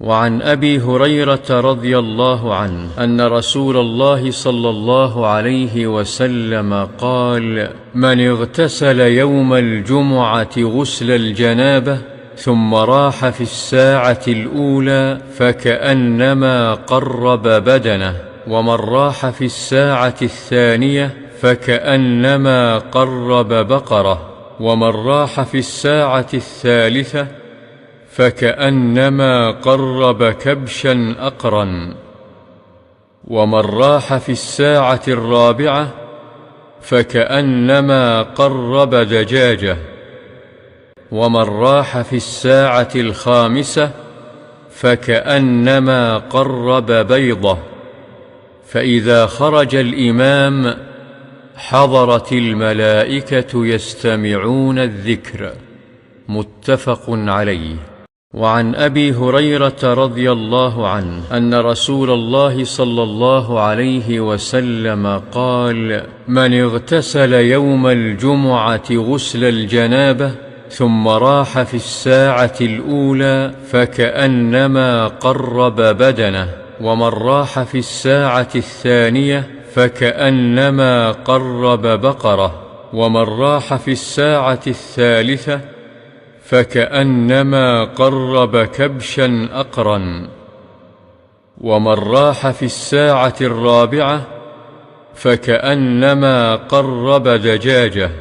وعن أبي هريرة رضي الله عنه أن رسول الله صلى الله عليه وسلم قال: من اغتسل يوم الجمعة غسل الجنابة ثم راح في الساعة الأولى فكأنما قرب بدنه، ومن راح في الساعة الثانية فكأنما قرب بقرة، ومن راح في الساعة الثالثة فكأنما قرب كبشا أقرا، ومن راح في الساعة الرابعة فكأنما قرب دجاجة، ومن راح في الساعة الخامسة فكأنما قرب بيضة. فإذا خرج الإمام حضرت الملائكة يستمعون الذكر. متفق عليه. وعن أبي هريرة رضي الله عنه أن رسول الله صلى الله عليه وسلم قال: من اغتسل يوم الجمعة غسل الجنابة ثم راح في الساعة الأولى فكأنما قرب بدنه، ومن راح في الساعة الثانية فكأنما قرب بقرة، ومن راح في الساعة الثالثة فكأنما قرب كبشا أقرا، ومن راح في الساعة الرابعة فكأنما قرب دجاجة،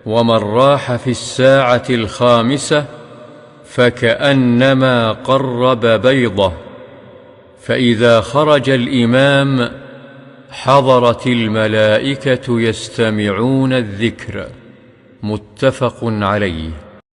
ومن راح في الساعة الخامسة فكأنما قرب بيضة. فإذا خرج الإمام حضرت الملائكة يستمعون الذكر. متفق عليه.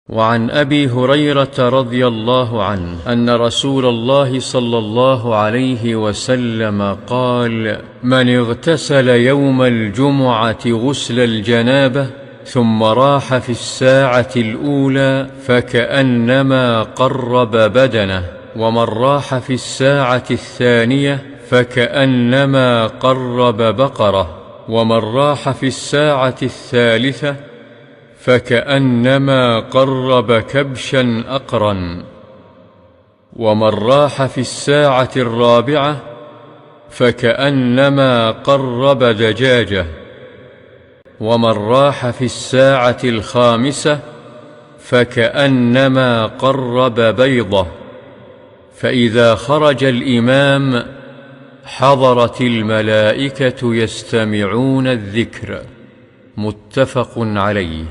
وعن أبي هريرة رضي الله عنه أن رسول الله صلى الله عليه وسلم قال: من اغتسل يوم الجمعة غسل الجنابة ثم راح في الساعة الأولى فكأنما قرب بدنه، ومن راح في الساعة الثانية فكأنما قرب بقرة، ومن راح في الساعة الثالثة فكأنما قرب كبشا أقرا، ومن راح في الساعة الرابعة فكأنما قرب دجاجة، ومن راح في الساعة الخامسة فكأنما قرب بيضة. فإذا خرج الإمام حضرت الملائكة يستمعون الذكر. متفق عليه.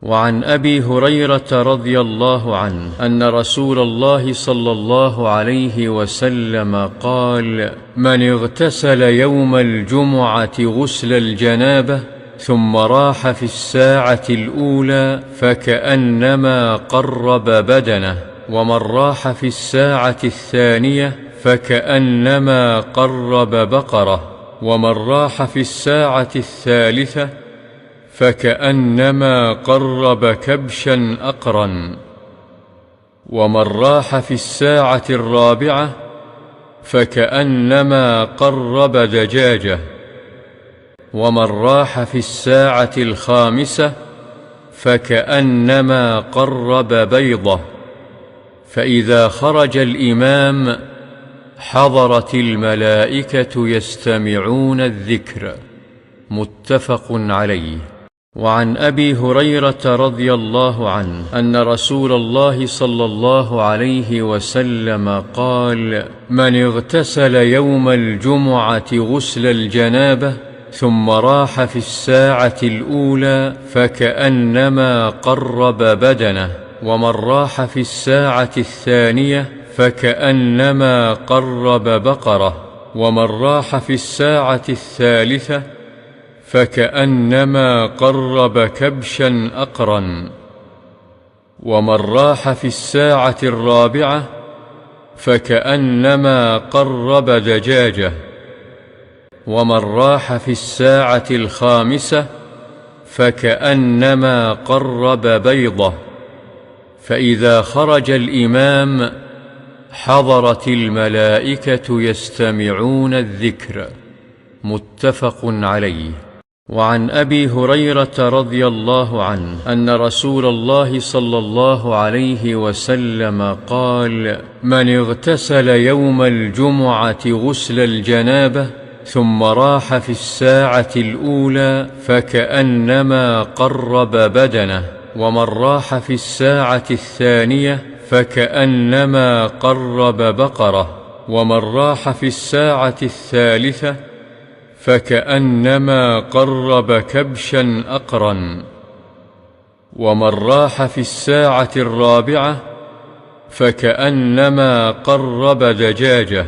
وعن أبي هريرة رضي الله عنه أن رسول الله صلى الله عليه وسلم قال: من اغتسل يوم الجمعة غسل الجنابة ثم راح في الساعة الأولى فكأنما قرب بدنه، ومن راح في الساعة الثانية فكأنما قرب بقرة، ومن راح في الساعة الثالثة فكأنما قرب كبشا أقرا، ومن راح في الساعة الرابعة فكأنما قرب دجاجة، ومن راح في الساعة الخامسة فكأنما قرب بيضة. فإذا خرج الإمام حضرت الملائكة يستمعون الذكر. متفق عليه. وعن أبي هريرة رضي الله عنه أن رسول الله صلى الله عليه وسلم قال: من اغتسل يوم الجمعة غسل الجنابة ثم راح في الساعة الأولى فكأنما قرب بدنه، ومن راح في الساعة الثانية فكأنما قرب بقرة، ومن راح في الساعة الثالثة فكأنما قرب كبشا أقرا، ومن راح في الساعة الرابعة فكأنما قرب دجاجة، ومن راح في الساعة الخامسة فكأنما قرب بيضة. فإذا خرج الإمام حضرت الملائكة يستمعون الذكر. متفق عليه. وعن أبي هريرة رضي الله عنه أن رسول الله صلى الله عليه وسلم قال: من اغتسل يوم الجمعة غسل الجنابة ثم راح في الساعة الأولى فكأنما قرب بدنه، ومن راح في الساعة الثانية فكأنما قرب بقرة، ومن راح في الساعة الثالثة فكأنما قرب كبشا أقرا، ومن راح في الساعة الرابعة فكأنما قرب دجاجة،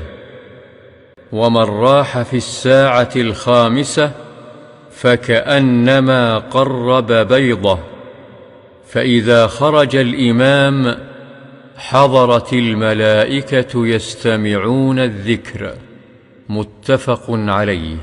ومن راح في الساعة الخامسة فكأنما قرب بيضة. فإذا خرج الإمام حضرت الملائكة يستمعون الذكر. متفق عليه.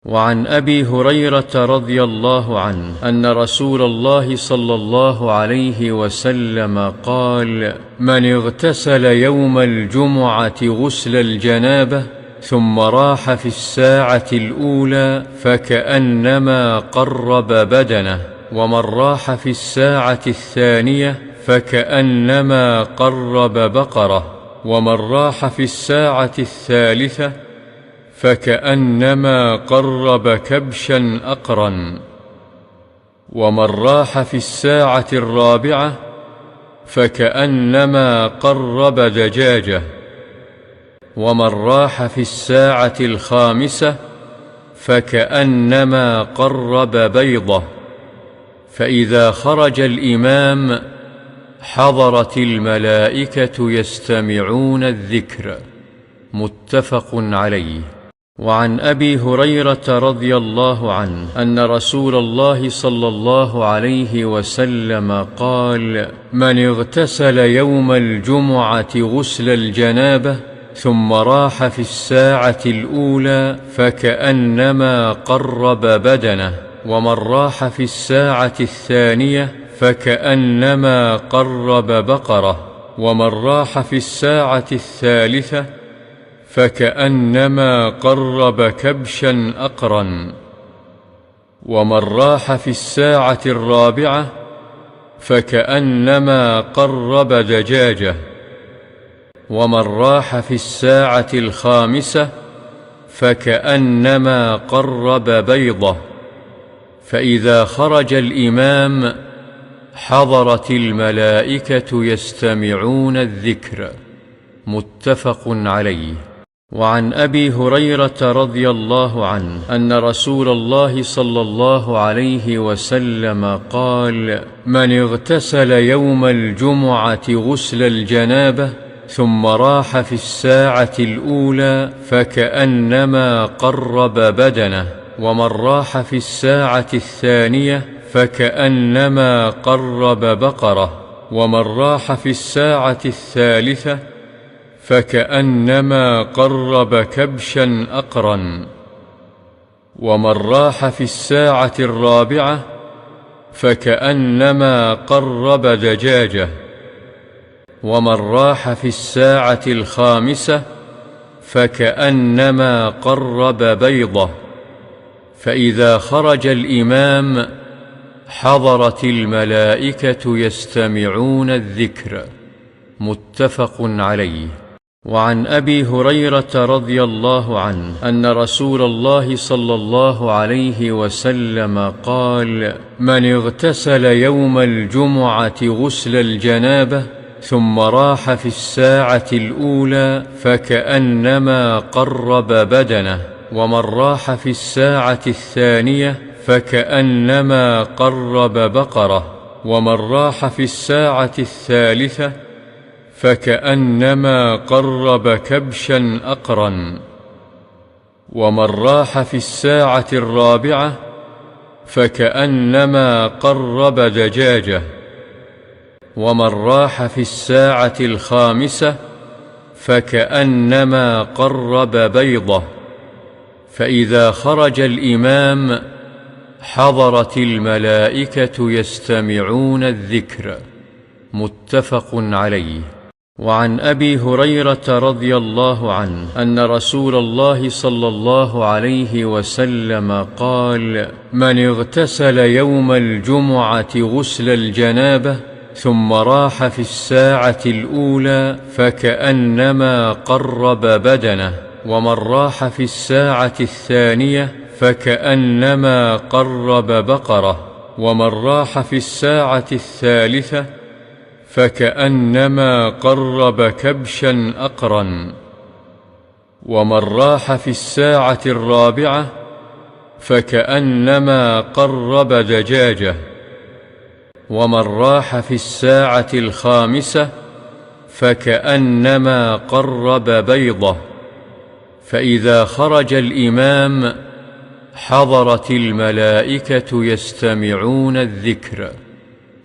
وعن أبي هريرة رضي الله عنه أن رسول الله صلى الله عليه وسلم قال: من اغتسل يوم الجمعة غسل الجنابة ثم راح في الساعة الأولى فكأنما قرب بدنه، ومن راح في الساعة الثانية فكأنما قرب بقرة، ومن راح في الساعة الثالثة فكأنما قرب كبشا أقرا، ومن راح في الساعة الرابعة فكأنما قرب دجاجة، ومن راح في الساعة الخامسة فكأنما قرب بيضة. فإذا خرج الإمام حضرت الملائكة يستمعون الذكر. متفق عليه. وعن أبي هريرة رضي الله عنه أن رسول الله صلى الله عليه وسلم قال: من اغتسل يوم الجمعة غسل الجنابة ثم راح في الساعة الأولى فكأنما قرب بدنه، ومن راح في الساعة الثانية فكأنما قرب بقرة، ومن راح في الساعة الثالثة فكأنما قرب كبشا أقرا، ومن راح في الساعة الرابعة فكأنما قرب دجاجة، ومن راح في الساعة الخامسة فكأنما قرب بيضة. فإذا خرج الإمام حضرت الملائكة يستمعون الذكر. متفق عليه. وعن أبي هريرة رضي الله عنه أن رسول الله صلى الله عليه وسلم قال: من اغتسل يوم الجمعة غسل الجنابة ثم راح في الساعة الأولى فكأنما قرب بدنه، ومن راح في الساعة الثانية فكأنما قرب بقرة، ومن راح في الساعة الثالثة فكأنما قرب كبشا أقرا، ومن راح في الساعة الرابعة فكأنما قرب دجاجة، ومن راح في الساعة الخامسة فكأنما قرب بيضة. فإذا خرج الإمام حضرت الملائكة يستمعون الذكر. متفق عليه. وعن أبي هريرة رضي الله عنه أن رسول الله صلى الله عليه وسلم قال: من اغتسل يوم الجمعة غسل الجنابة ثم راح في الساعة الأولى فكأنما قرب بدنه، ومن راح في الساعة الثانية فكأنما قرب بقرة، ومن راح في الساعة الثالثة فكأنما قرب كبشا أقرا، ومن راح في الساعة الرابعة فكأنما قرب دجاجة، ومن راح في الساعة الخامسة فكأنما قرب بيضة. فإذا خرج الإمام حضرت الملائكة يستمعون الذكر. متفق عليه. وعن أبي هريرة رضي الله عنه أن رسول الله صلى الله عليه وسلم قال: من اغتسل يوم الجمعة غسل الجنابة ثم راح في الساعة الأولى فكأنما قرب بدنه، ومن راح في الساعة الثانية فكأنما قرب بقرة، ومن راح في الساعة الثالثة فكأنما قرب كبشا أقرا، ومن راح في الساعة الرابعة فكأنما قرب دجاجة، ومن راح في الساعة الخامسة فكأنما قرب بيضة. فإذا خرج الإمام حضرت الملائكة يستمعون الذكر.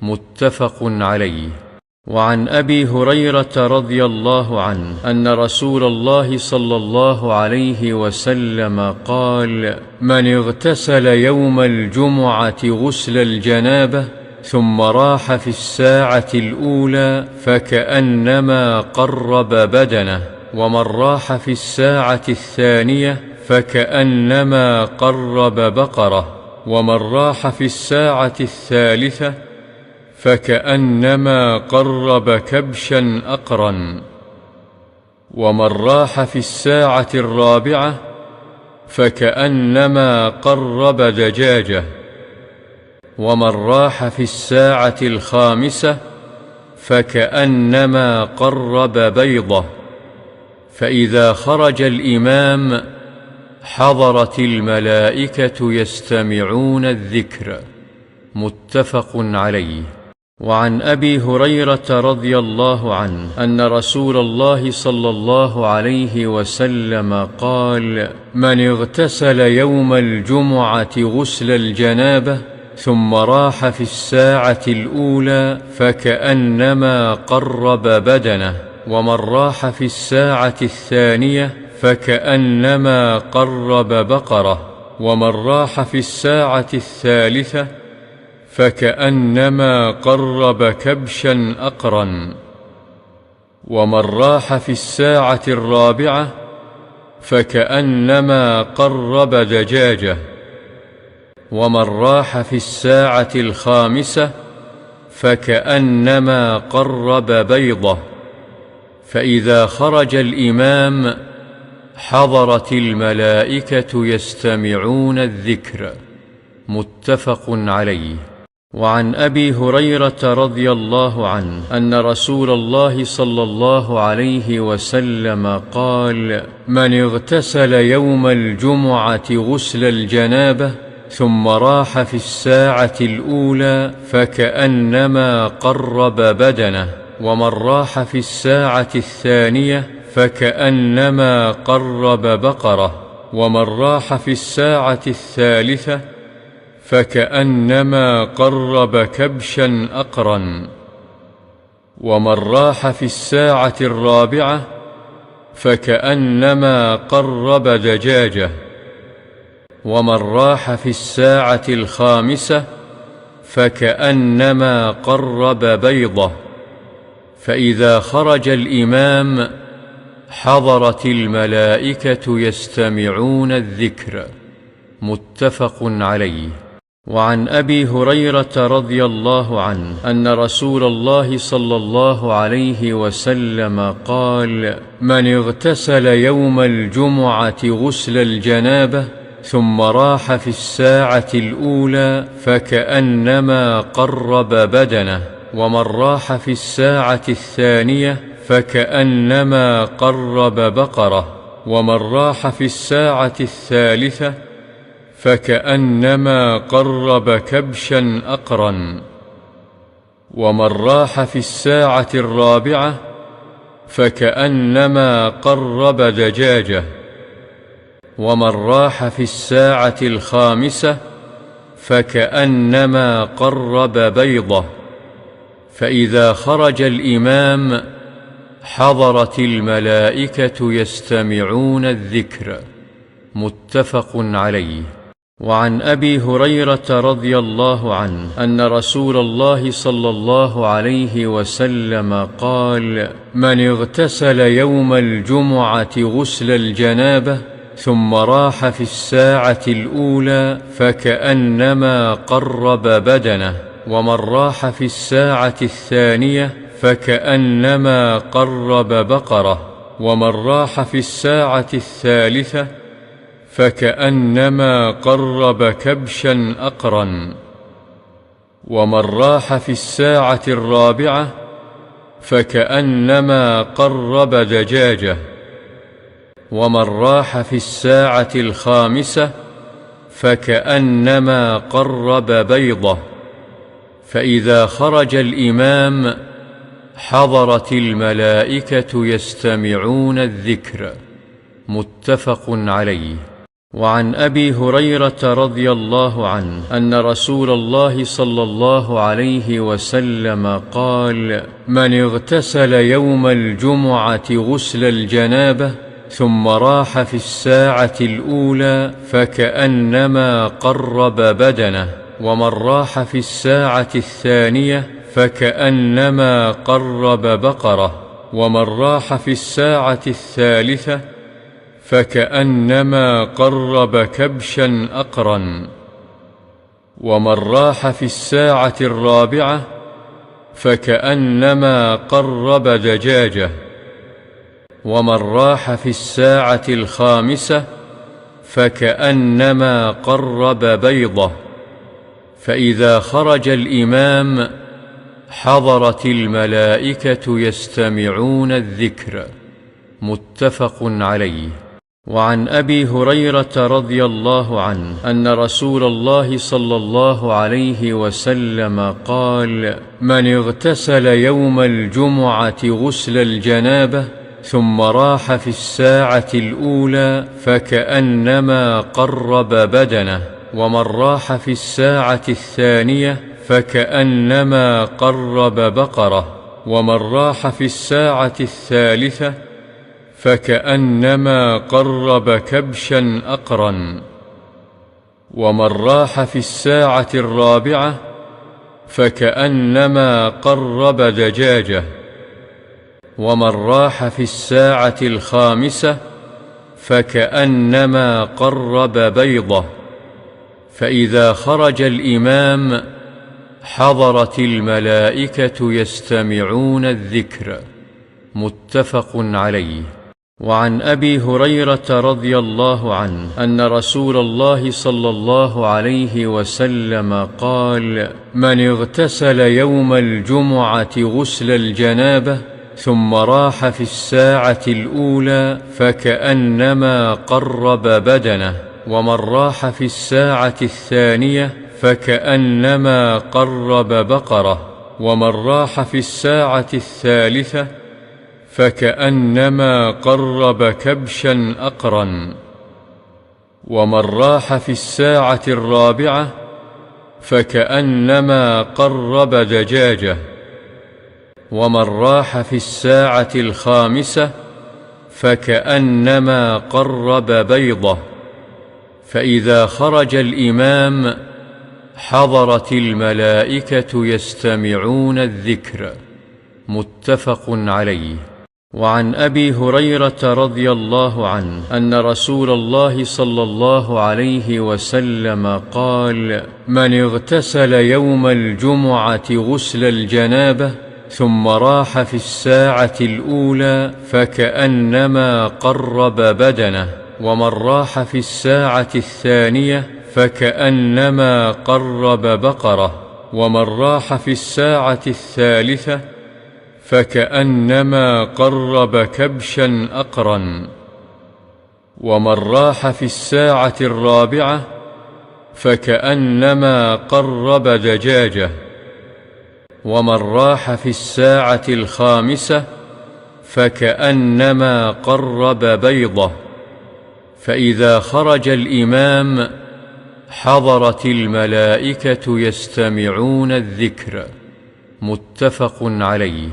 متفق عليه. وعن أبي هريرة رضي الله عنه أن رسول الله صلى الله عليه وسلم قال: من اغتسل يوم الجمعة غسل الجنابة ثم راح في الساعة الأولى فكأنما قرب بدنه، ومن راح في الساعة الثانية فكأنما قرب بقرة، ومن راح في الساعة الثالثة فكأنما قرب كبشا أقرا، ومن راح في الساعة الرابعة فكأنما قرب دجاجة، ومن راح في الساعة الخامسة فكأنما قرب بيضة. فإذا خرج الإمام حضرت الملائكة يستمعون الذكر. متفق عليه. وعن أبي هريرة رضي الله عنه أن رسول الله صلى الله عليه وسلم قال: من اغتسل يوم الجمعة غسل الجنابة ثم راح في الساعة الأولى فكأنما قرب بدنه، ومن راح في الساعة الثانية فكأنما قرب بقرة، ومن راح في الساعة الثالثة فكأنما قرب كبشا أقرا، ومن راح في الساعة الرابعة فكأنما قرب دجاجة، ومن راح في الساعة الخامسة فكأنما قرب بيضة. فإذا خرج الإمام حضرت الملائكة يستمعون الذكر. متفق عليه. وعن أبي هريرة رضي الله عنه أن رسول الله صلى الله عليه وسلم قال: من اغتسل يوم الجمعة غسل الجنابة ثم راح في الساعة الأولى فكأنما قرب بدنه، ومن راح في الساعة الثانية فكأنما قرب بقرة، ومن راح في الساعة الثالثة فكأنما قرب كبشا أقرا، ومن راح في الساعة الرابعة فكأنما قرب دجاجة، ومن راح في الساعة الخامسة فكأنما قرب بيضة. فإذا خرج الإمام حضرت الملائكة يستمعون الذكر. متفق عليه. وعن أبي هريرة رضي الله عنه أن رسول الله صلى الله عليه وسلم قال: من اغتسل يوم الجمعة غسل الجنابة ثم راح في الساعة الأولى فكأنما قرب بدنه، ومن راح في الساعة الثانية فكأنما قرب بقرة، ومن راح في الساعة الثالثة فكأنما قرب كبشا أقرا، ومن راح في الساعة الرابعة فكأنما قرب دجاجة، ومن راح في الساعة الخامسة فكأنما قرب بيضة. فإذا خرج الإمام حضرت الملائكة يستمعون الذكر. متفق عليه. وعن أبي هريرة رضي الله عنه أن رسول الله صلى الله عليه وسلم قال: من اغتسل يوم الجمعة غسل الجنابة ثم راح في الساعة الأولى فكأنما قرب بدنه، ومن راح في الساعة الثانية فكأنما قرب بقرة، ومن راح في الساعة الثالثة فكأنما قرب كبشا أقرا، ومن راح في الساعة الرابعة فكأنما قرب دجاجة، ومن راح في الساعة الخامسة فكأنما قرب بيضة. فإذا خرج الإمام حضرت الملائكة يستمعون الذكر. متفق عليه. وعن أبي هريرة رضي الله عنه أن رسول الله صلى الله عليه وسلم قال: من اغتسل يوم الجمعة غسل الجنابة ثم راح في الساعة الأولى فكأنما قرب بدنه، ومن راح في الساعة الثانية فكأنما قرب بقرة، ومن راح في الساعة الثالثة فكأنما قرب كبشا أقرا، ومن راح في الساعة الرابعة فكأنما قرب دجاجة، ومن راح في الساعة الخامسة فكأنما قرب بيضة. فإذا خرج الإمام حضرت الملائكة يستمعون الذكر. متفق عليه. وعن أبي هريرة رضي الله عنه أن رسول الله صلى الله عليه وسلم قال: من اغتسل يوم الجمعة غسل الجنابة ثم راح في الساعة الأولى فكأنما قرب بدنه، ومن راح في الساعة الثانية فكأنما قرب بقرة، ومن راح في الساعة الثالثة فكأنما قرب كبشا أقرا، ومن راح في الساعة الرابعة فكأنما قرب دجاجة، ومن راح في الساعة الخامسة فكأنما قرب بيضة. فإذا خرج الإمام حضرت الملائكة يستمعون الذكر. متفق عليه. وعن أبي هريرة رضي الله عنه أن رسول الله صلى الله عليه وسلم قال: من اغتسل يوم الجمعة غسل الجنابة ثم راح في الساعة الأولى فكأنما قرب بدنه، ومن راح في الساعة الثانية فكأنما قرب بقرة، ومن راح في الساعة الثالثة فكأنما قرب كبشا أقرا، ومن راح في الساعة الرابعة فكأنما قرب دجاجة، ومن راح في الساعة الخامسة فكأنما قرب بيضة. فإذا خرج الإمام حضرت الملائكة يستمعون الذكر. متفق عليه. وعن أبي هريرة رضي الله عنه أن رسول الله صلى الله عليه وسلم قال: من اغتسل يوم الجمعة غسل الجنابة ثم راح في الساعة الأولى فكأنما قرب بدنه، ومن راح في الساعة الثانية فكأنما قرب بقرة، ومن راح في الساعة الثالثة فكأنما قرب كبشا أقرا، ومن راح في الساعة الرابعة فكأنما قرب دجاجة، ومن راح في الساعة الخامسة فكأنما قرب بيضة. فإذا خرج الإمام حضرت الملائكة يستمعون الذكر. متفق عليه.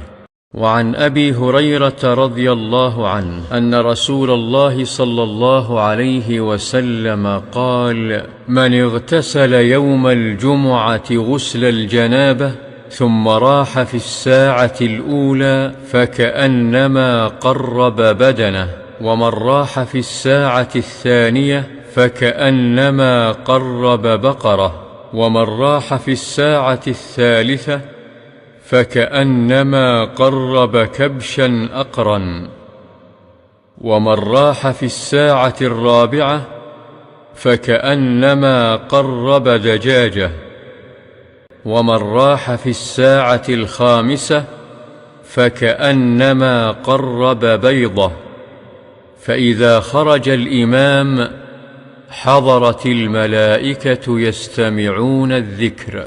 وعن أبي هريرة رضي الله عنه أن رسول الله صلى الله عليه وسلم قال: من اغتسل يوم الجمعة غسل الجنابة ثم راح في الساعة الأولى فكأنما قرب بدنه، ومن راح في الساعة الثانية فكأنما قرب بقرة، ومن راح في الساعة الثالثة فكأنما قرب كبشا أقرا، ومن راح في الساعة الرابعة فكأنما قرب دجاجة، ومن راح في الساعة الخامسة فكأنما قرب بيضة. فإذا خرج الإمام حضرت الملائكة يستمعون الذكر.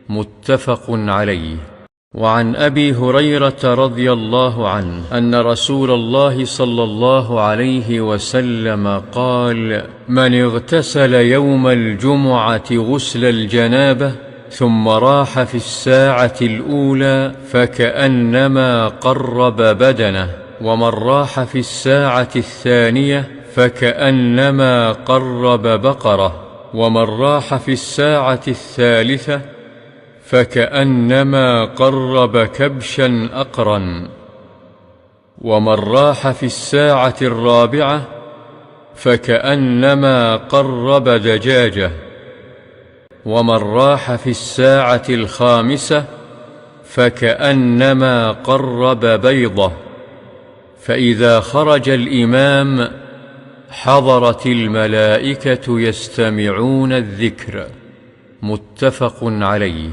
متفق عليه. وعن أبي هريرة رضي الله عنه أن رسول الله صلى الله عليه وسلم قال: من اغتسل يوم الجمعة غسل الجنابة ثم راح في الساعة الأولى فكأنما قرب بدنه، ومن راح في الساعة الثانية فكأنما قرب بقرة، ومن راح في الساعة الثالثة فكأنما قرب كبشا أقرا، ومن راح في الساعة الرابعة فكأنما قرب دجاجة، ومن راح في الساعة الخامسة فكأنما قرب بيضة. فإذا خرج الإمام حضرت الملائكة يستمعون الذكر. متفق عليه.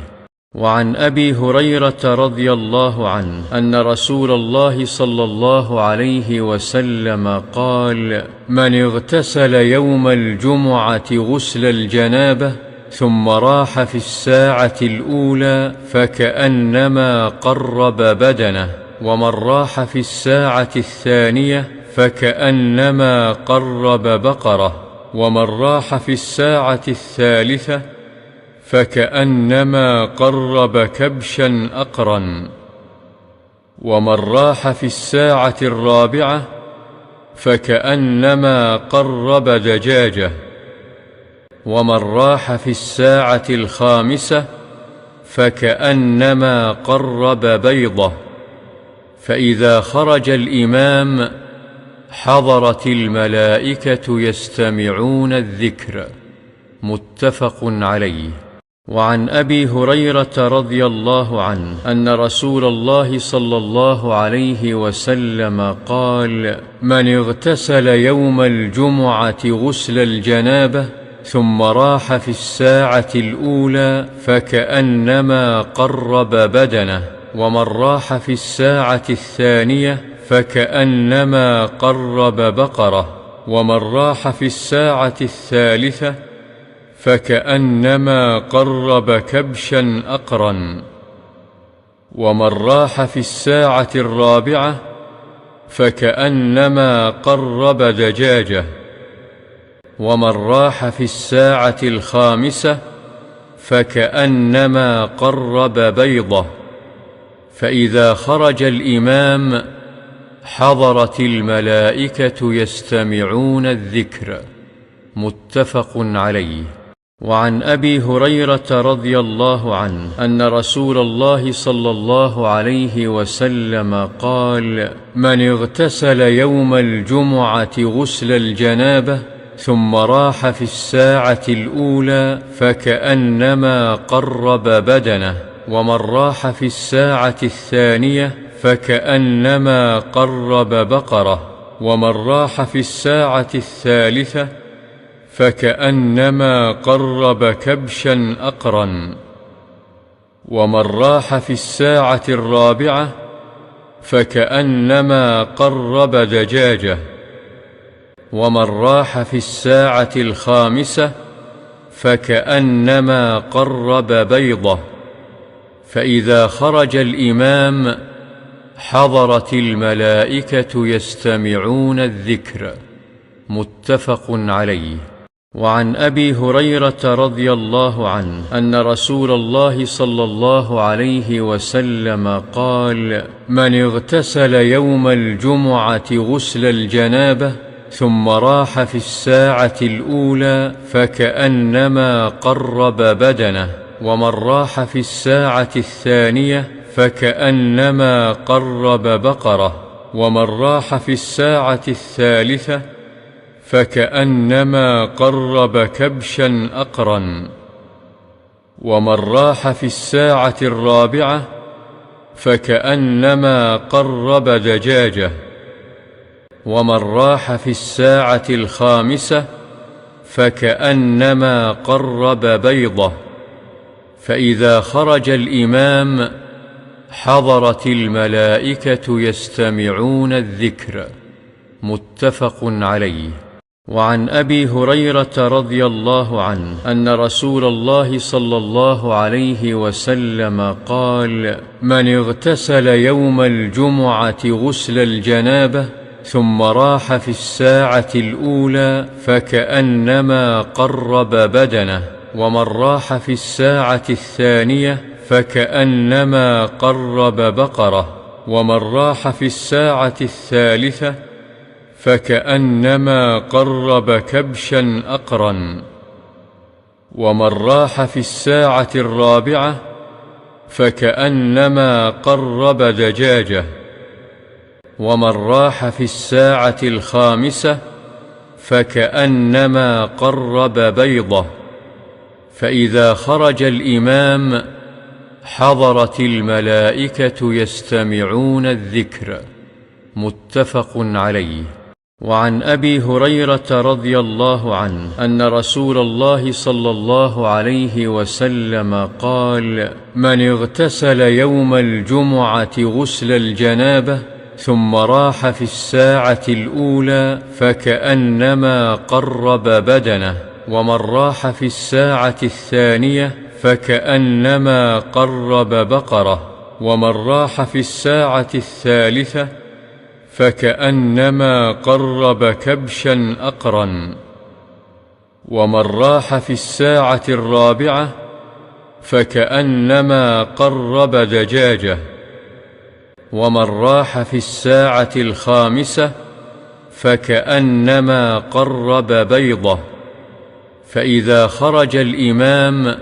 وعن أبي هريرة رضي الله عنه أن رسول الله صلى الله عليه وسلم قال: من اغتسل يوم الجمعة غسل الجنابة ثم راح في الساعة الأولى فكأنما قرب بدنه، ومن راح في الساعة الثانية فكأنما قرب بقرة، ومن راح في الساعة الثالثة فكأنما قرب كبشا أقرا، ومن راح في الساعة الرابعة فكأنما قرب دجاجة، ومن راح في الساعة الخامسة فكأنما قرب بيضة. فإذا خرج الإمام حضرت الملائكة يستمعون الذكر. متفق عليه. وعن أبي هريرة رضي الله عنه أن رسول الله صلى الله عليه وسلم قال: من اغتسل يوم الجمعة غسل الجنابة ثم راح في الساعة الأولى فكأنما قرب بدنه، ومن راح في الساعة الثانية فكأنما قرب بقرة، ومن راح في الساعة الثالثة فكأنما قرب كبشا أقرا، ومن راح في الساعة الرابعة فكأنما قرب دجاجة، ومن راح في الساعة الخامسة فكأنما قرب بيضة. فإذا خرج الإمام حضرت الملائكة يستمعون الذكر. متفق عليه. وعن أبي هريرة رضي الله عنه أن رسول الله صلى الله عليه وسلم قال: من اغتسل يوم الجمعة غسل الجنابة ثم راح في الساعة الأولى فكأنما قرب بدنه، ومن راح في الساعة الثانية فكأنما قرب بقرة، ومن راح في الساعة الثالثة فكأنما قرب كبشا أقرا، ومن راح في الساعة الرابعة فكأنما قرب دجاجة، ومن راح في الساعة الخامسة فكأنما قرب بيضة. فإذا خرج الإمام حضرت الملائكة يستمعون الذكر. متفق عليه. وعن أبي هريرة رضي الله عنه أن رسول الله صلى الله عليه وسلم قال: من اغتسل يوم الجمعة غسل الجنابة ثم راح في الساعة الأولى فكأنما قرب بدنه، ومن راح في الساعة الثانية فكأنما قرب بقرة، ومن راح في الساعة الثالثة فكأنما قرب كبشا أقرا، ومن راح في الساعة الرابعة فكأنما قرب دجاجة، ومن راح في الساعة الخامسة فكأنما قرب بيضة. فإذا خرج الإمام حضرت الملائكة يستمعون الذكر. متفق عليه. وعن أبي هريرة رضي الله عنه أن رسول الله صلى الله عليه وسلم قال: من اغتسل يوم الجمعة غسل الجنابة ثم راح في الساعة الأولى فكأنما قرب بدنه، ومن راح في الساعة الثانية فكأنما قرب بقرة، ومن راح في الساعة الثالثة فكأنما قرب كبشا أقرا، ومن راح في الساعة الرابعة فكأنما قرب دجاجة، ومن راح في الساعة الخامسة فكأنما قرب بيضة. فإذا خرج الإمام حضرت الملائكة يستمعون الذكر. متفق عليه. وعن أبي هريرة رضي الله عنه أن رسول الله صلى الله عليه وسلم قال: من اغتسل يوم الجمعة غسل الجنابة ثم راح في الساعة الأولى فكأنما قرب بدنه، ومن راح في الساعة الثانية فكأنما قرب بقرة، ومن راح في الساعة الثالثة فكأنما قرب كبشا أقرا، ومن راح في الساعة الرابعة فكأنما قرب دجاجة، ومن راح في الساعة الخامسة فكأنما قرب بيضة. فإذا خرج الإمام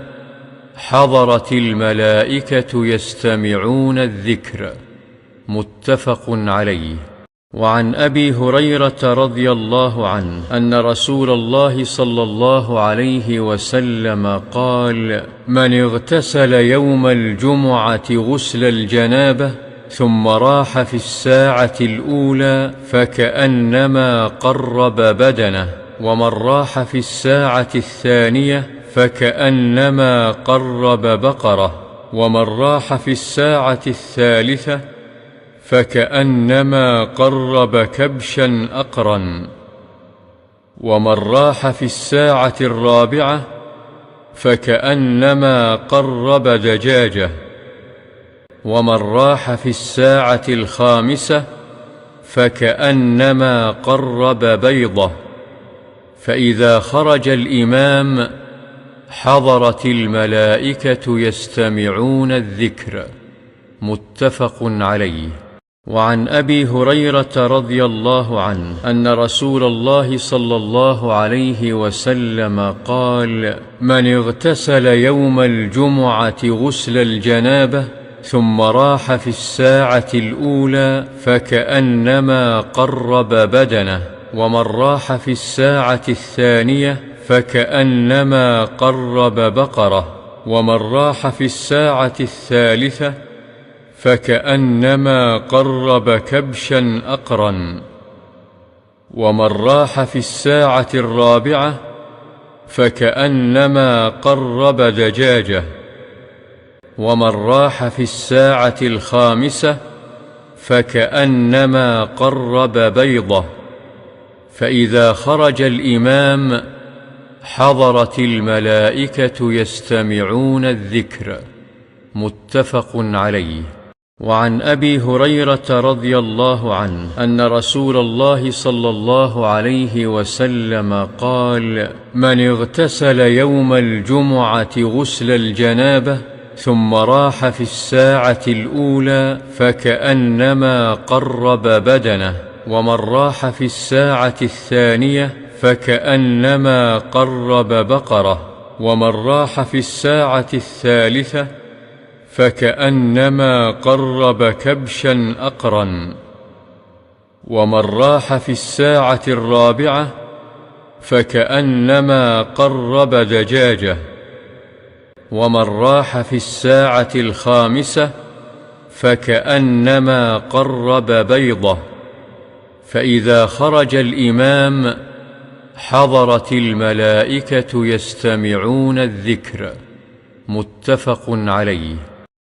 حضرت الملائكة يستمعون الذكر. متفق عليه. وعن أبي هريرة رضي الله عنه أن رسول الله صلى الله عليه وسلم قال: من اغتسل يوم الجمعة غسل الجنابة ثم راح في الساعة الأولى فكأنما قرب بدنه، ومن راح في الساعة الثانية فكأنما قرب بقرة، ومن راح في الساعة الثالثة فكأنما قرب كبشا أقرا، ومن راح في الساعة الرابعة فكأنما قرب دجاجة، ومن راح في الساعة الخامسة فكأنما قرب بيضة. فإذا خرج الإمام حضرت الملائكة يستمعون الذكر. متفق عليه. وعن أبي هريرة رضي الله عنه أن رسول الله صلى الله عليه وسلم قال: من اغتسل يوم الجمعة غسل الجنابة ثم راح في الساعة الأولى فكأنما قرب بدنه، ومن راح في الساعة الثانية فكأنما قرب بقرة، ومن راح في الساعة الثالثة فكأنما قرب كبشا أقرا، ومن راح في الساعة الرابعة فكأنما قرب دجاجة، ومن راح في الساعة الخامسة فكأنما قرب بيضة. فإذا خرج الإمام حضرت الملائكة يستمعون الذكر. متفق عليه. وعن أبي هريرة رضي الله عنه أن رسول الله صلى الله عليه وسلم قال: من اغتسل يوم الجمعة غسل الجنابة ثم راح في الساعة الأولى فكأنما قرب بدنه، ومن راح في الساعة الثانية فكأنما قرب بقرة، ومن راح في الساعة الثالثة فكأنما قرب كبشا أقرا، ومن راح في الساعة الرابعة فكأنما قرب دجاجة، ومن راح في الساعة الخامسة فكأنما قرب بيضة. فإذا خرج الإمام حضرت الملائكة يستمعون الذكر. متفق عليه.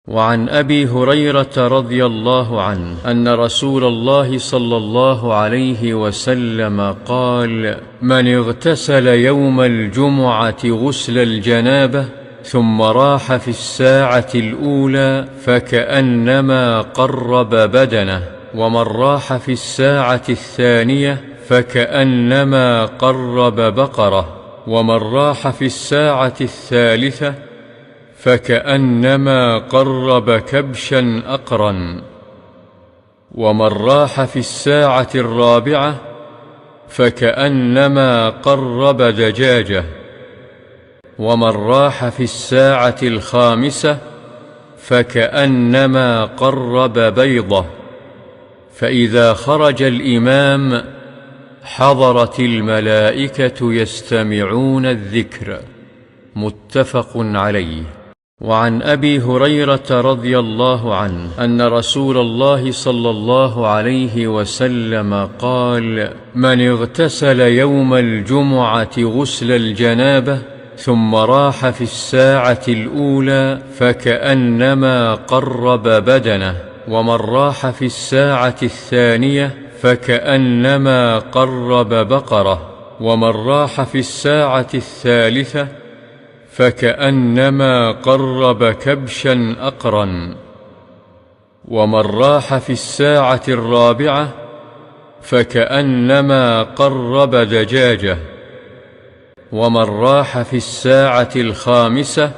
وعن أبي هريرة رضي الله عنه أن رسول الله صلى الله عليه وسلم قال: من اغتسل يوم الجمعة غسل الجنابة ثم راح في الساعة الأولى فكأنما قرب بدنه، ومن راح في الساعة الثانية فكأنما قرب بقرة، ومن راح في الساعة الثالثة فكأنما قرب كبشا أقرا، ومن راح في الساعة الرابعة فكأنما قرب دجاجة، ومن راح في الساعة الخامسة فكأنما قرب بيضة. فإذا خرج الإمام حضرت الملائكة يستمعون الذكر. متفق عليه. وعن أبي هريرة رضي الله عنه أن رسول الله صلى الله عليه وسلم قال: من اغتسل يوم الجمعة غسل الجنابة ثم راح في الساعة الأولى فكأنما قرب بدنه، ومن راح في الساعة الثانية فكأنما قرب بقرة، ومن راح في الساعة الثالثة فكأنما قرب كبشا أقرا، ومن راح في الساعة الرابعة فكأنما قرب دجاجة، ومن راح في الساعة الخامسة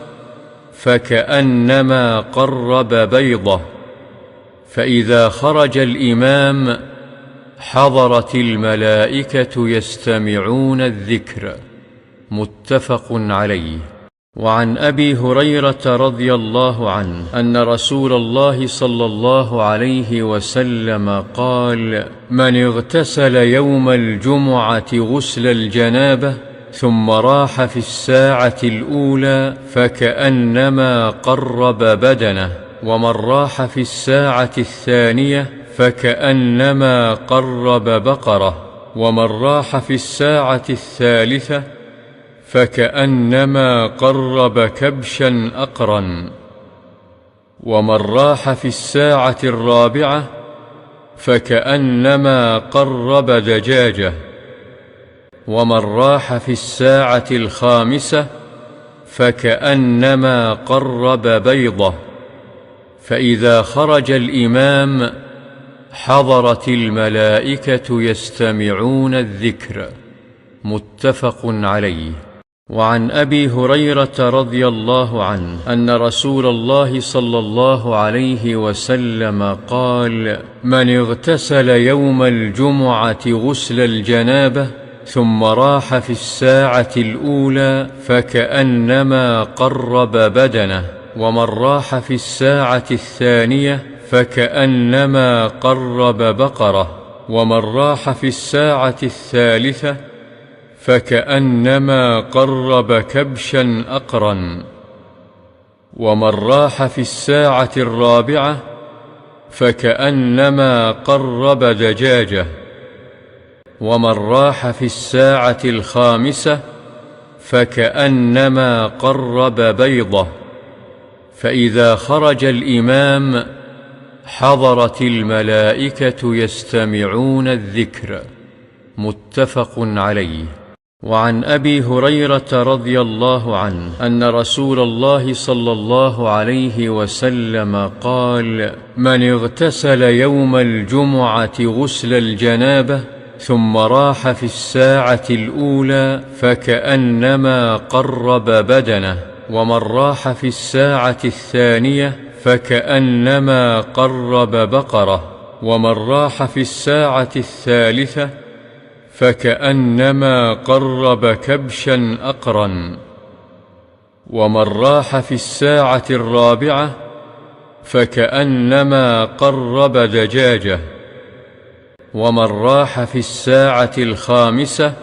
فكأنما قرب بيضة. فإذا خرج الإمام حضرت الملائكة يستمعون الذكر. متفق عليه. وعن أبي هريرة رضي الله عنه أن رسول الله صلى الله عليه وسلم قال: من اغتسل يوم الجمعة غسل الجنابة ثم راح في الساعة الأولى فكأنما قرب بدنه، ومن راح في الساعة الثانية فكأنما قرب بقرة، ومن راح في الساعة الثالثة فكأنما قرب كبشا أقرا، ومن راح في الساعة الرابعة فكأنما قرب دجاجة، ومن راح في الساعة الخامسة فكأنما قرب بيضة. فإذا خرج الإمام حضرت الملائكة يستمعون الذكر. متفق عليه. وعن أبي هريرة رضي الله عنه أن رسول الله صلى الله عليه وسلم قال: من اغتسل يوم الجمعة غسل الجنابة ثم راح في الساعة الأولى فكأنما قرب بدنه، ومن راح في الساعة الثانية فكأنما قرب بقرة، ومن راح في الساعة الثالثة فكأنما قرب كبشا أقرا، ومن راح في الساعة الرابعة فكأنما قرب دجاجة، ومن راح في الساعة الخامسة فكأنما قرب بيضة. فإذا خرج الإمام حضرت الملائكة يستمعون الذكر. متفق عليه. وعن أبي هريرة رضي الله عنه أن رسول الله صلى الله عليه وسلم قال: من اغتسل يوم الجمعة غسل الجنابة ثم راح في الساعة الأولى فكأنما قرب بدنه، ومن راح في الساعة الثانية فكأنما قرب بقرة، ومن راح في الساعة الثالثة فكأنما قرب كبشا أقرا، ومن راح في الساعة الرابعة فكأنما قرب دجاجة، ومن راح في الساعة الخامسة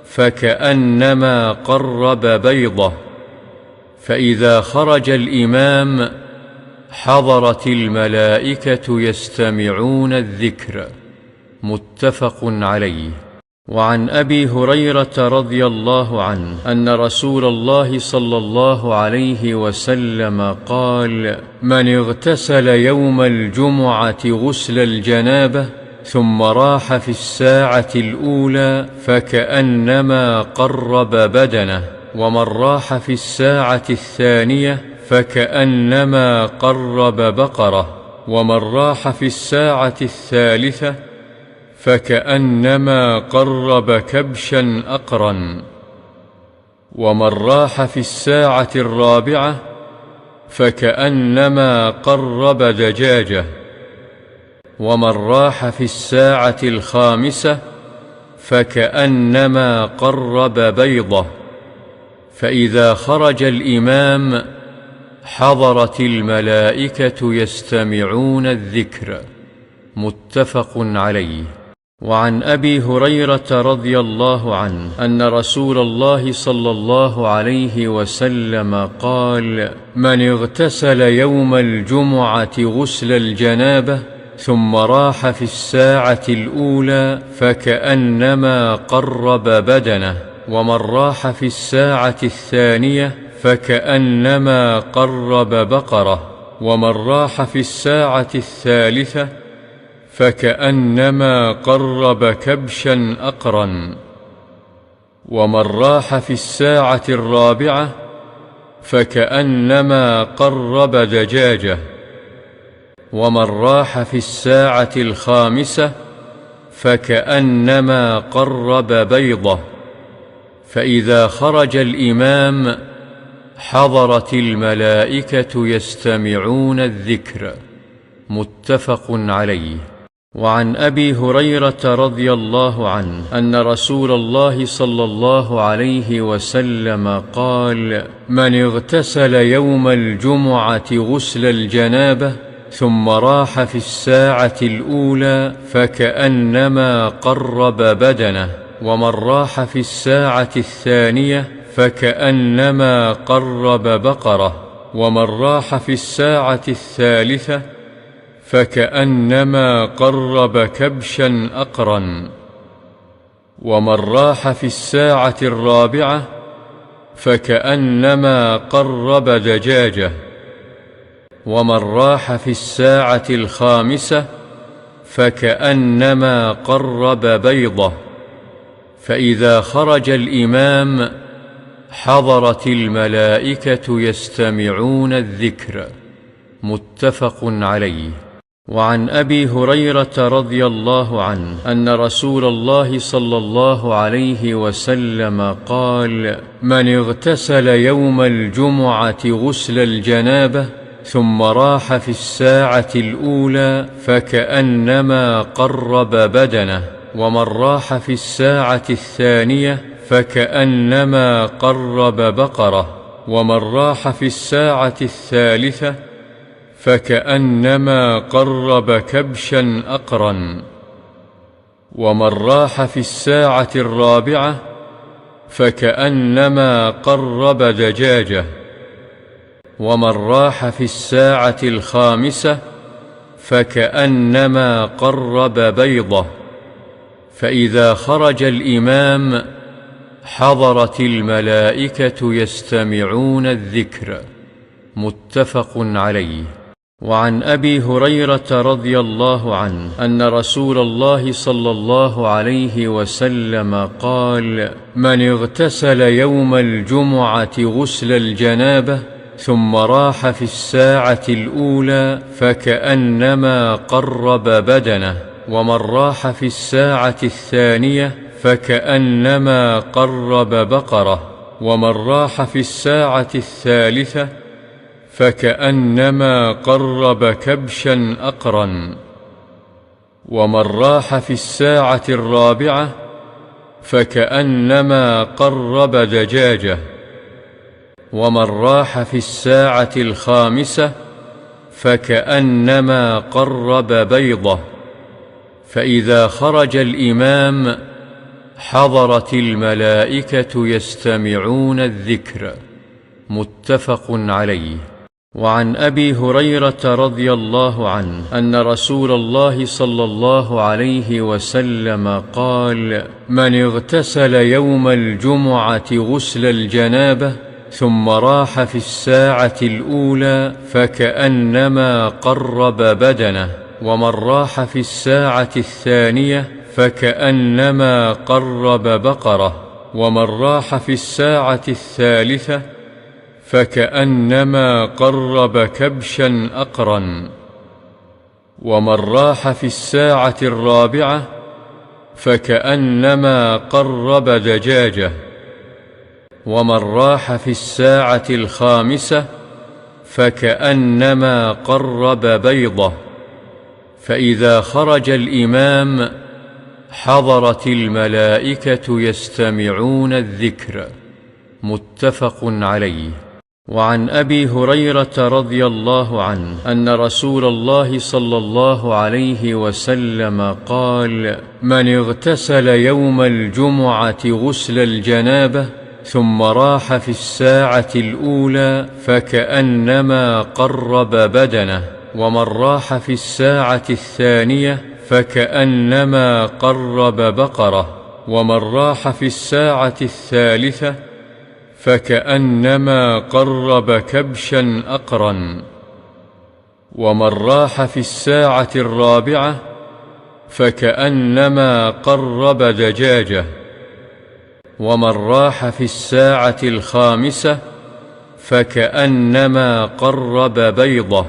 فكأنما قرب بيضة. فإذا خرج الإمام حضرت الملائكة يستمعون الذكر. متفق عليه. وعن أبي هريرة رضي الله عنه أن رسول الله صلى الله عليه وسلم قال: من اغتسل يوم الجمعة غسل الجنابة ثم راح في الساعة الأولى فكأنما قرب بدنه، ومن راح في الساعة الثانية فكأنما قرب بقرة، ومن راح في الساعة الثالثة فكأنما قرب كبشا أقرا، ومن راح في الساعة الرابعة فكأنما قرب دجاجة، ومن راح في الساعة الخامسة فكأنما قرب بيضة. فإذا خرج الإمام حضرت الملائكة يستمعون الذكر. متفق عليه. وعن أبي هريرة رضي الله عنه أن رسول الله صلى الله عليه وسلم قال: من اغتسل يوم الجمعة غسل الجنابة ثم راح في الساعة الأولى فكأنما قرب بدنه، ومن راح في الساعة الثانية فكأنما قرب بقرة، ومن راح في الساعة الثالثة فكأنما قرب كبشا أقرا، ومن راح في الساعة الرابعة فكأنما قرب دجاجة، ومن راح في الساعة الخامسة فكأنما قرب بيضة. فإذا خرج الإمام حضرت الملائكة يستمعون الذكر. متفق عليه. وعن أبي هريرة رضي الله عنه أن رسول الله صلى الله عليه وسلم قال: من اغتسل يوم الجمعة غسل الجنابة ثم راح في الساعة الأولى فكأنما قرب بدنه، ومن راح في الساعة الثانية فكأنما قرب بقرة، ومن راح في الساعة الثالثة فكأنما قرب كبشا أقرا، ومن راح في الساعة الرابعة فكأنما قرب دجاجة، ومن راح في الساعة الخامسة فكأنما قرب بيضة. فإذا خرج الإمام حضرت الملائكة يستمعون الذكر. متفق عليه. وعن أبي هريرة رضي الله عنه أن رسول الله صلى الله عليه وسلم قال: من اغتسل يوم الجمعة غسل الجنابة ثم راح في الساعة الأولى فكأنما قرب بدنه، ومن راح في الساعة الثانية فكأنما قرب بقرة، ومن راح في الساعة الثالثة فكأنما قرب كبشا أقرا، ومن راح في الساعة الرابعة فكأنما قرب دجاجة، ومن راح في الساعة الخامسة فكأنما قرب بيضة. فإذا خرج الإمام حضرت الملائكة يستمعون الذكر. متفق عليه. وعن أبي هريرة رضي الله عنه أن رسول الله صلى الله عليه وسلم قال: من اغتسل يوم الجمعة غسل الجنابة ثم راح في الساعة الأولى فكأنما قرب بدنه، ومن راح في الساعة الثانية فكأنما قرب بقرة، ومن راح في الساعة الثالثة فكأنما قرب كبشا أقرا، ومن راح في الساعة الرابعة فكأنما قرب دجاجة، ومن راح في الساعة الخامسة فكأنما قرب بيضة. فإذا خرج الإمام حضرت الملائكة يستمعون الذكر. متفق عليه. وعن أبي هريرة رضي الله عنه أن رسول الله صلى الله عليه وسلم قال: من اغتسل يوم الجمعة غسل الجنابة ثم راح في الساعة الأولى فكأنما قرب بدنه، ومن راح في الساعة الثانية فكأنما قرب بقرة، ومن راح في الساعة الثالثة فكأنما قرب كبشا أقرا، ومن راح في الساعة الرابعة فكأنما قرب دجاجة، ومن راح في الساعة الخامسة فكأنما قرب بيضة. فإذا خرج الإمام حضرت الملائكة يستمعون الذكر. متفق عليه. وعن أبي هريرة رضي الله عنه أن رسول الله صلى الله عليه وسلم قال: من اغتسل يوم الجمعة غسل الجنابة ثم راح في الساعة الأولى فكأنما قرب بدنه، ومن راح في الساعة الثانية فكأنما قرب بقرة، ومن راح في الساعة الثالثة فكأنما قرب كبشا أقرا، ومن راح في الساعة الرابعة فكأنما قرب دجاجة، ومن راح في الساعة الخامسة فكأنما قرب بيضة.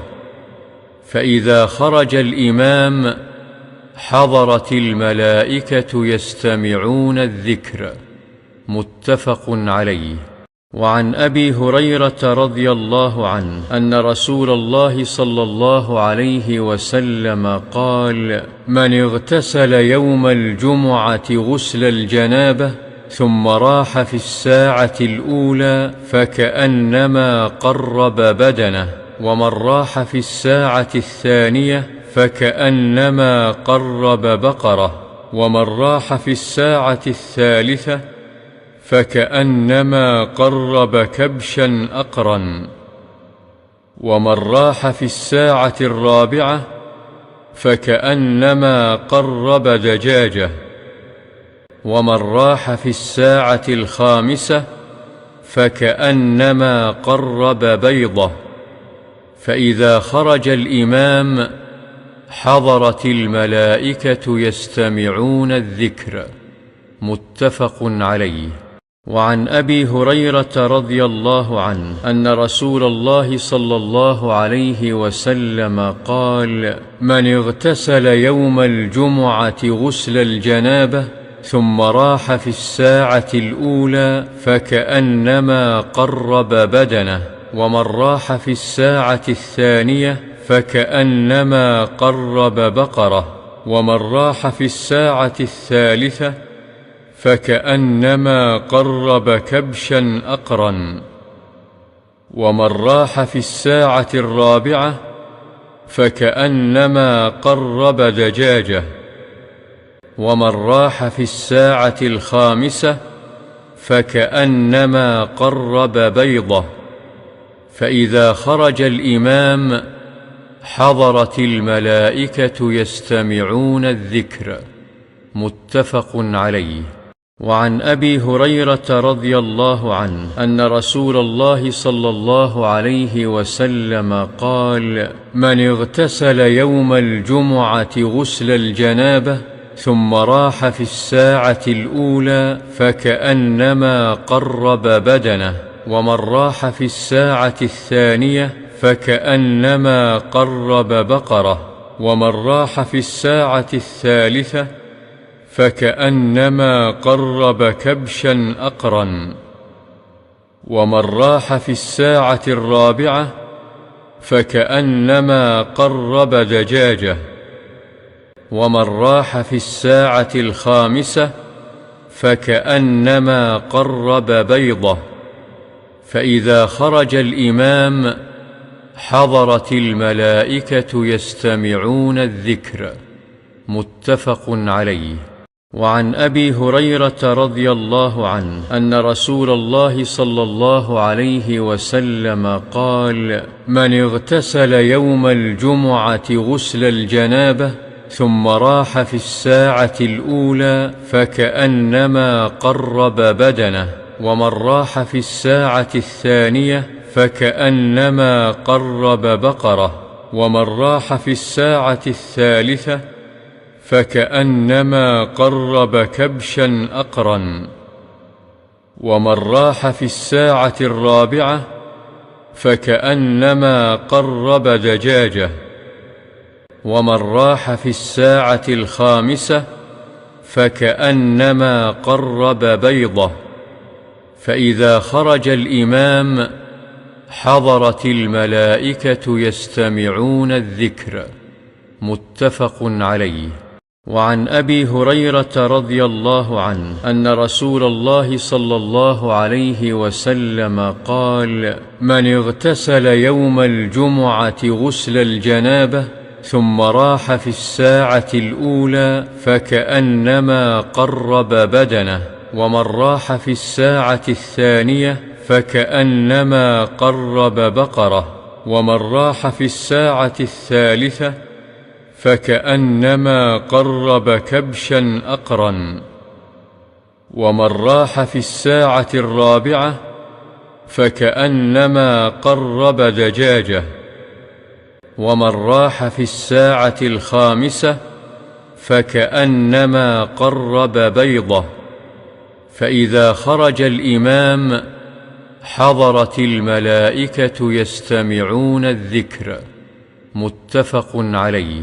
فإذا خرج الإمام حضرت الملائكة يستمعون الذكر. متفق عليه. وعن أبي هريرة رضي الله عنه أن رسول الله صلى الله عليه وسلم قال: من اغتسل يوم الجمعة غسل الجنابة ثم راح في الساعة الأولى فكأنما قرب بدنه، ومن راح في الساعة الثانية فكأنما قرب بقرة، ومن راح في الساعة الثالثة فكأنما قرب كبشا أقرا، ومن راح في الساعة الرابعة فكأنما قرب دجاجة، ومن راح في الساعة الخامسة فكأنما قرب بيضة. فإذا خرج الإمام حضرت الملائكة يستمعون الذكر. متفق عليه. وعن أبي هريرة رضي الله عنه أن رسول الله صلى الله عليه وسلم قال: من اغتسل يوم الجمعة غسل الجنابة ثم راح في الساعة الأولى فكأنما قرب بدنه، ومن راح في الساعة الثانية فكأنما قرب بقرة، ومن راح في الساعة الثالثة فكأنما قرب كبشا أقرا، ومن راح في الساعة الرابعة فكأنما قرب دجاجة، ومن راح في الساعة الخامسة فكأنما قرب بيضة. فإذا خرج الإمام حضرت الملائكة يستمعون الذكر. متفق عليه. وعن أبي هريرة رضي الله عنه أن رسول الله صلى الله عليه وسلم قال: من اغتسل يوم الجمعة غسل الجنابة ثم راح في الساعة الأولى فكأنما قرب بدنه، ومن راح في الساعة الثانية فكأنما قرب بقرة، ومن راح في الساعة الثالثة فكأنما قرب كبشا أقرا، ومن راح في الساعة الرابعة فكأنما قرب دجاجة، ومن راح في الساعة الخامسة فكأنما قرب بيضة. فإذا خرج الإمام حضرت الملائكة يستمعون الذكر. متفق عليه. وعن أبي هريرة رضي الله عنه أن رسول الله صلى الله عليه وسلم قال: من اغتسل يوم الجمعة غسل الجنابة ثم راح في الساعة الأولى فكأنما قرب بدنه، ومن راح في الساعة الثانية فكأنما قرب بقرة، ومن راح في الساعة الثالثة فكأنما قرب كبشا أقرا، ومن راح في الساعة الرابعة فكأنما قرب دجاجة، ومن راح في الساعة الخامسة فكأنما قرب بيضة. فإذا خرج الإمام حضرت الملائكة يستمعون الذكر. متفق عليه. وعن أبي هريرة رضي الله عنه أن رسول الله صلى الله عليه وسلم قال: من اغتسل يوم الجمعة غسل الجنابة ثم راح في الساعة الأولى فكأنما قرب بدنه، ومن راح في الساعة الثانية فكأنما قرب بقرة، ومن راح في الساعة الثالثة فكأنما قرب كبشا أقرا، ومن راح في الساعة الرابعة فكأنما قرب دجاجة، ومن راح في الساعة الخامسة فكأنما قرب بيضة. فإذا خرج الإمام حضرت الملائكة يستمعون الذكر. متفق عليه.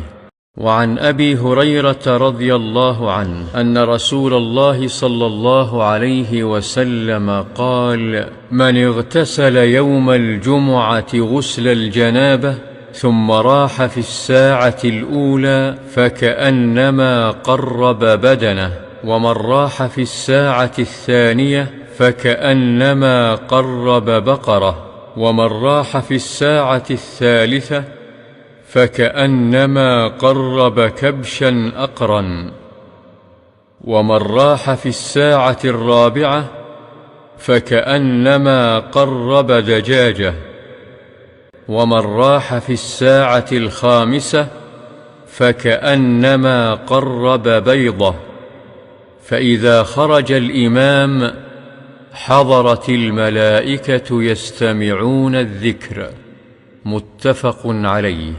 وعن أبي هريرة رضي الله عنه أن رسول الله صلى الله عليه وسلم قال: من اغتسل يوم الجمعة غسل الجنابة ثم راح في الساعة الأولى فكأنما قرب بدنه، ومن راح في الساعة الثانية فكأنما قرب بقرة، ومن راح في الساعة الثالثة فكأنما قرب كبشا أقرا، ومن راح في الساعة الرابعة فكأنما قرب دجاجة، ومن راح في الساعة الخامسة فكأنما قرب بيضة. فإذا خرج الإمام حضرت الملائكة يستمعون الذكر. متفق عليه.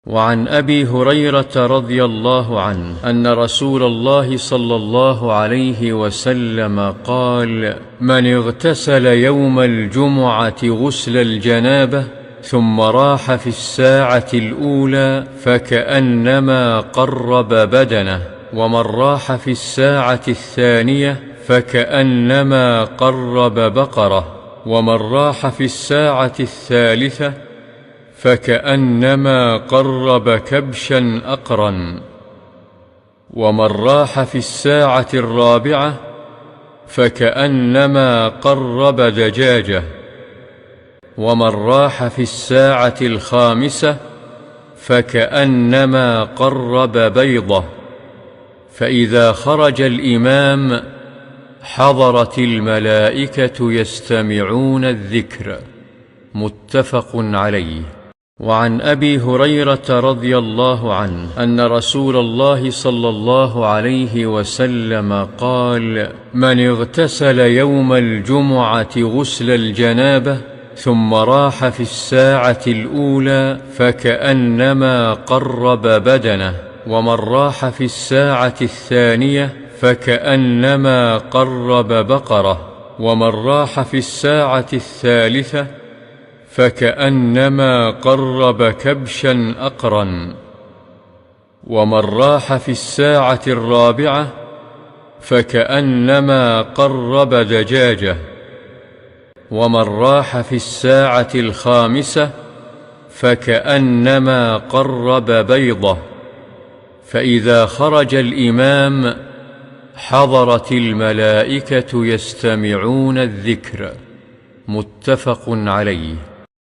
وعن أبي هريرة رضي الله عنه أن رسول الله صلى الله عليه وسلم قال: من اغتسل يوم الجمعة غسل الجنابة ثم راح في الساعة الأولى فكأنما قرب بدنه، ومن راح في الساعة الثانية فكأنما قرب بقرة، ومن راح في الساعة الثالثة فكأنما قرب كبشا أقرا، ومن راح في الساعة الرابعة فكأنما قرب دجاجة، ومن راح في الساعة الخامسة فكأنما قرب بيضة. فإذا خرج الإمام حضرت الملائكة يستمعون الذكر. متفق عليه. وعن أبي هريرة رضي الله عنه أن رسول الله صلى الله عليه وسلم قال: من اغتسل يوم الجمعة غسل الجنابة ثم راح في الساعة الأولى فكأنما قرب بدنه، ومن راح في الساعة الثانية فكأنما قرب بقرة، ومن راح في الساعة الثالثة فكأنما قرب كبشا أقرا، ومن راح في الساعة الرابعة فكأنما قرب دجاجة، ومن راح في الساعة الخامسة فكأنما قرب بيضة. فإذا خرج الإمام حضرت الملائكة يستمعون الذكر. متفق عليه.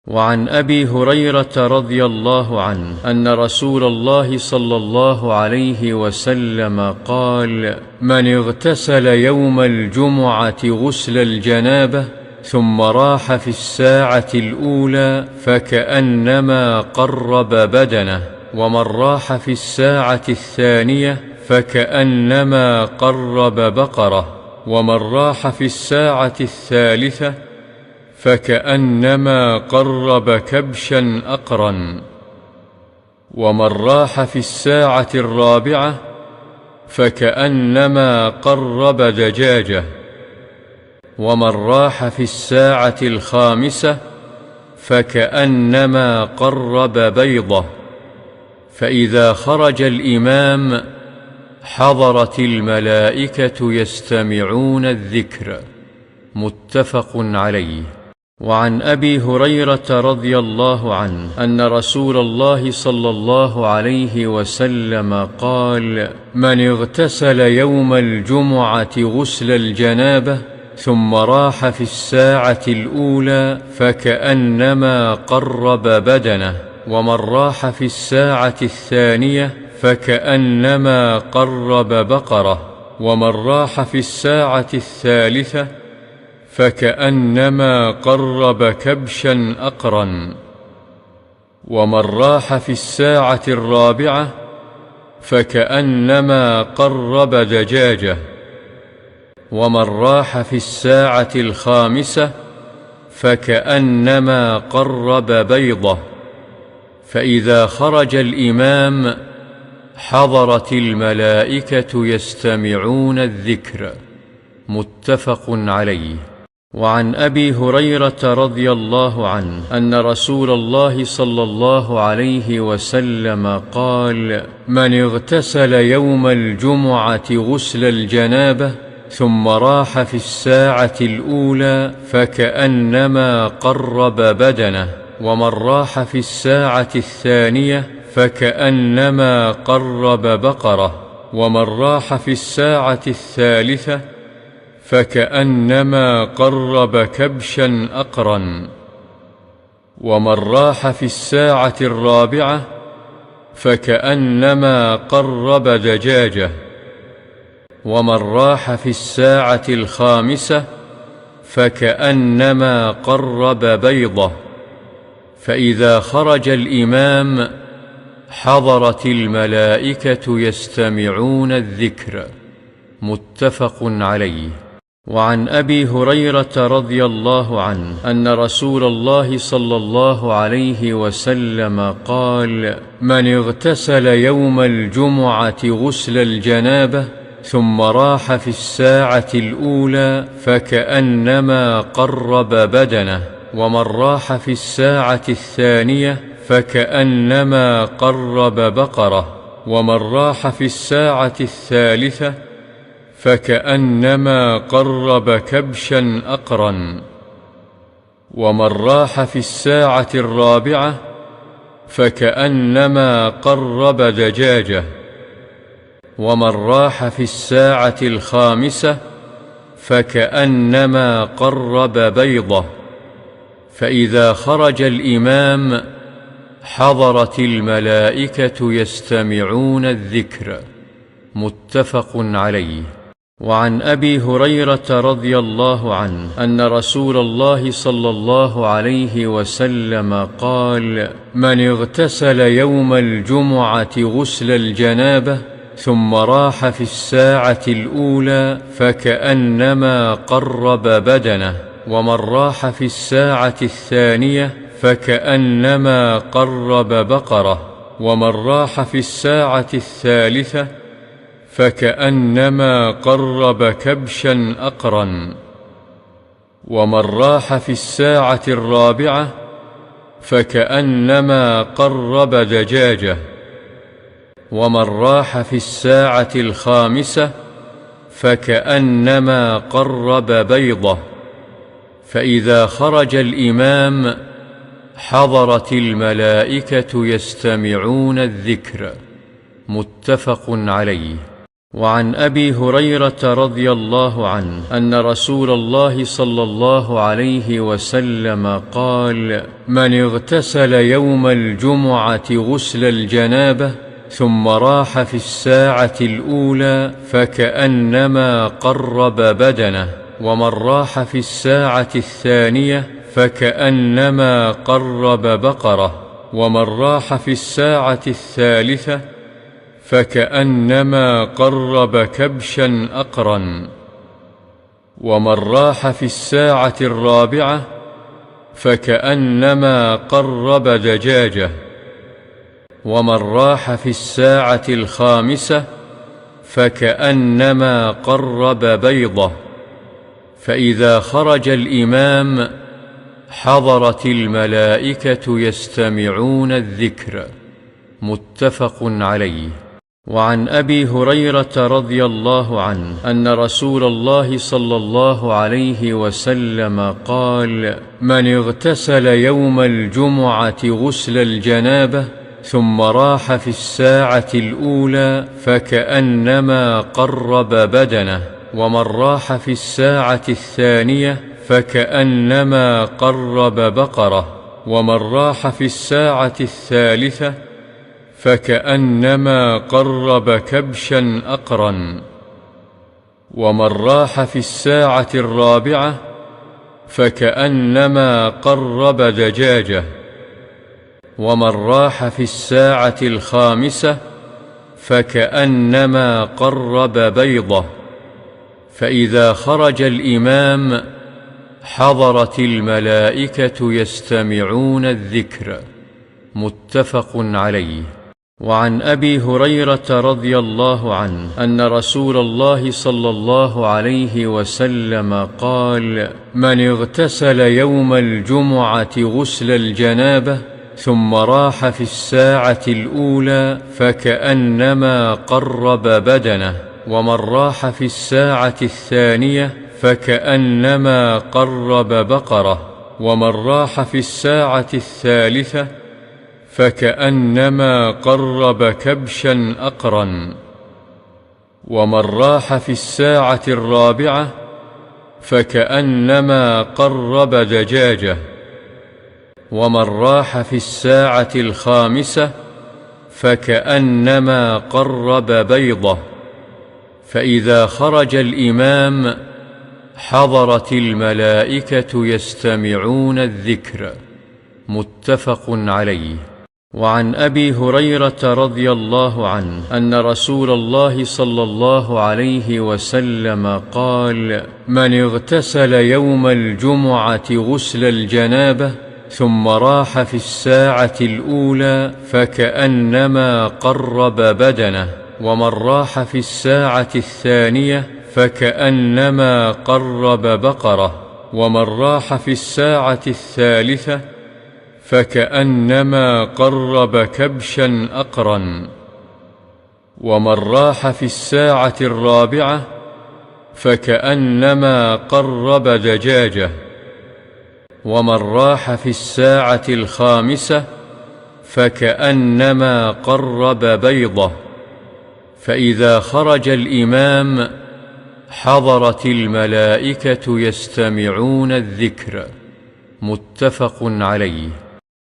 وعن أبي هريرة رضي الله عنه أن رسول الله صلى الله عليه وسلم قال: من اغتسل يوم الجمعة غسل الجنابة ثم راح في الساعة الأولى فكأنما قرب بدنه، ومن راح في الساعة الثانية فكأنما قرب بقرة، ومن راح في الساعة الثالثة فكأنما قرب كبشا أقرا، ومن راح في الساعة الرابعة فكأنما قرب دجاجة، ومن راح في الساعة الخامسة فكأنما قرب بيضة. فإذا خرج الإمام حضرت الملائكة يستمعون الذكر. متفق عليه. وعن أبي هريرة رضي الله عنه أن رسول الله صلى الله عليه وسلم قال: من اغتسل يوم الجمعة غسل الجنابة ثم راح في الساعة الأولى فكأنما قرب بدنه، ومن راح في الساعة الثانية فكأنما قرب بقرة، ومن راح في الساعة الثالثة فكأنما قرب كبشا أقرا، ومن راح في الساعة الرابعة فكأنما قرب دجاجة، ومن راح في الساعة الخامسة فكأنما قرب بيضة. فإذا خرج الإمام حضرت الملائكة يستمعون الذكر. متفق عليه. وعن أبي هريرة رضي الله عنه أن رسول الله صلى الله عليه وسلم قال: من اغتسل يوم الجمعة غسل الجنابة ثم راح في الساعة الأولى فكأنما قرب بدنه، ومن راح في الساعة الثانية فكأنما قرب بقرة، ومن راح في الساعة الثالثة فكأنما قرب كبشا أقرا، ومن راح في الساعة الرابعة فكأنما قرب دجاجة، ومن راح في الساعة الخامسة فكأنما قرب بيضة. فإذا خرج الإمام حضرت الملائكة يستمعون الذكر. متفق عليه. وعن أبي هريرة رضي الله عنه أن رسول الله صلى الله عليه وسلم قال: من اغتسل يوم الجمعة غسل الجنابة ثم راح في الساعة الأولى فكأنما قرب بدنه، ومن راح في الساعة الثانية فكأنما قرب بقرة، ومن راح في الساعة الثالثة فكأنما قرب كبشا أقرا، ومن راح في الساعة الرابعة فكأنما قرب دجاجة، ومن راح في الساعة الخامسة فكأنما قرب بيضة. فإذا خرج الإمام حضرت الملائكة يستمعون الذكر. متفق عليه. وعن أبي هريرة رضي الله عنه أن رسول الله صلى الله عليه وسلم قال: من اغتسل يوم الجمعة غسل الجنابة ثم راح في الساعة الأولى فكأنما قرب بدنه، ومن راح في الساعة الثانية فكأنما قرب بقرة، ومن راح في الساعة الثالثة فكأنما قرب كبشا أقرا، ومن راح في الساعة الرابعة فكأنما قرب دجاجة، ومن راح في الساعة الخامسة فكأنما قرب بيضة. فإذا خرج الإمام حضرت الملائكة يستمعون الذكر. متفق عليه. وعن أبي هريرة رضي الله عنه أن رسول الله صلى الله عليه وسلم قال: من اغتسل يوم الجمعة غسل الجنابة ثم راح في الساعة الأولى فكأنما قرب بدنه، ومن راح في الساعة الثانية فكأنما قرب بقرة، ومن راح في الساعة الثالثة فكأنما قرب كبشا أقرا، ومن راح في الساعة الرابعة فكأنما قرب دجاجة، ومن راح في الساعة الخامسة فكأنما قرب بيضة. فإذا خرج الإمام حضرت الملائكة يستمعون الذكر. متفق عليه. وعن أبي هريرة رضي الله عنه أن رسول الله صلى الله عليه وسلم قال: من اغتسل يوم الجمعة غسل الجنابة ثم راح في الساعة الأولى فكأنما قرب بدنه، ومن راح في الساعة الثانية فكأنما قرب بقرة، ومن راح في الساعة الثالثة فكأنما قرب كبشا أقرا، ومن راح في الساعة الرابعة فكأنما قرب دجاجة، ومن راح في الساعة الخامسة فكأنما قرب بيضة. فإذا خرج الإمام حضرت الملائكة يستمعون الذكر. متفق عليه. وعن أبي هريرة رضي الله عنه أن رسول الله صلى الله عليه وسلم قال: من اغتسل يوم الجمعة غسل الجنابة ثم راح في الساعة الأولى فكأنما قرب بدنه، ومن راح في الساعة الثانية فكأنما قرب بقرة، ومن راح في الساعة الثالثة فكأنما قرب كبشا أقرا، ومن راح في الساعة الرابعة فكأنما قرب دجاجة، ومن راح في الساعة الخامسة فكأنما قرب بيضة. فإذا خرج الإمام حضرت الملائكة يستمعون الذكر. متفق عليه. وعن أبي هريرة رضي الله عنه أن رسول الله صلى الله عليه وسلم قال: من اغتسل يوم الجمعة غسل الجنابة ثم راح في الساعة الأولى فكأنما قرب بدنه، ومن راح في الساعة الثانية فكأنما قرب بقرة، ومن راح في الساعة الثالثة فكأنما قرب كبشا أقرا، ومن راح في الساعة الرابعة فكأنما قرب دجاجة، ومن راح في الساعة الخامسة فكأنما قرب بيضة. فإذا خرج الإمام حضرت الملائكة يستمعون الذكر. متفق عليه.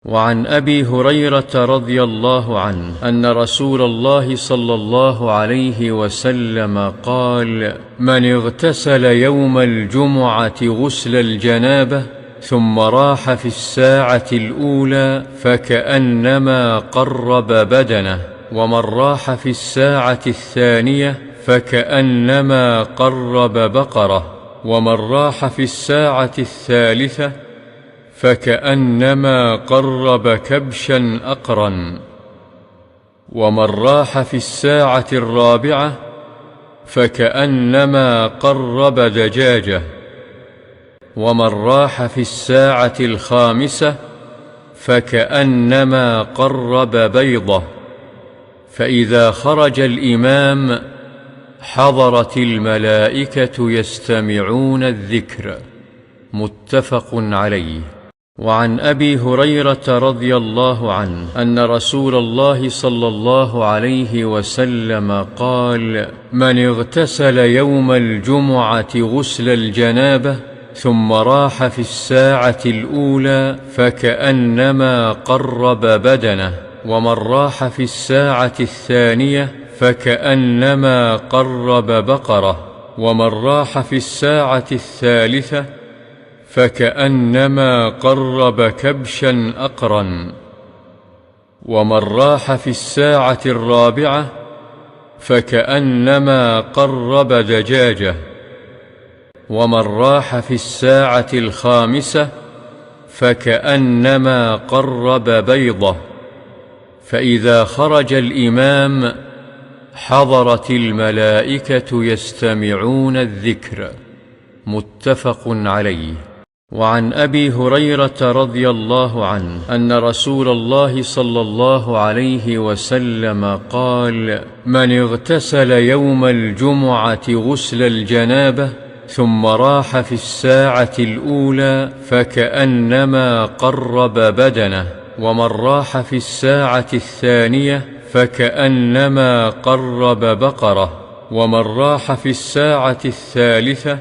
وعن أبي هريرة رضي الله عنه أن رسول الله صلى الله عليه وسلم قال: من اغتسل يوم الجمعة غسل الجنابة ثم راح في الساعة الأولى فكأنما قرب بدنه، ومن راح في الساعة الثانية فكأنما قرب بقرة، ومن راح في الساعة الثالثة فكأنما قرب كبشا أقرا، ومن راح في الساعة الرابعة فكأنما قرب دجاجة، ومن راح في الساعة الخامسة فكأنما قرب بيضة. فإذا خرج الإمام حضرت الملائكة يستمعون الذكر. متفق عليه. وعن أبي هريرة رضي الله عنه أن رسول الله صلى الله عليه وسلم قال: من اغتسل يوم الجمعة غسل الجنابة ثم راح في الساعة الأولى فكأنما قرب بدنه، ومن راح في الساعة الثانية فكأنما قرب بقرة، ومن راح في الساعة الثالثة فكأنما قرب كبشا أقرا، ومن راح في الساعة الرابعة فكأنما قرب دجاجة، ومن راح في الساعة الخامسة فكأنما قرب بيضة. فإذا خرج الإمام حضرت الملائكة يستمعون الذكر. متفق عليه. وعن أبي هريرة رضي الله عنه أن رسول الله صلى الله عليه وسلم قال: من اغتسل يوم الجمعة غسل الجنابة ثم راح في الساعة الأولى فكأنما قرب بدنه، ومن راح في الساعة الثانية فكأنما قرب بقرة، ومن راح في الساعة الثالثة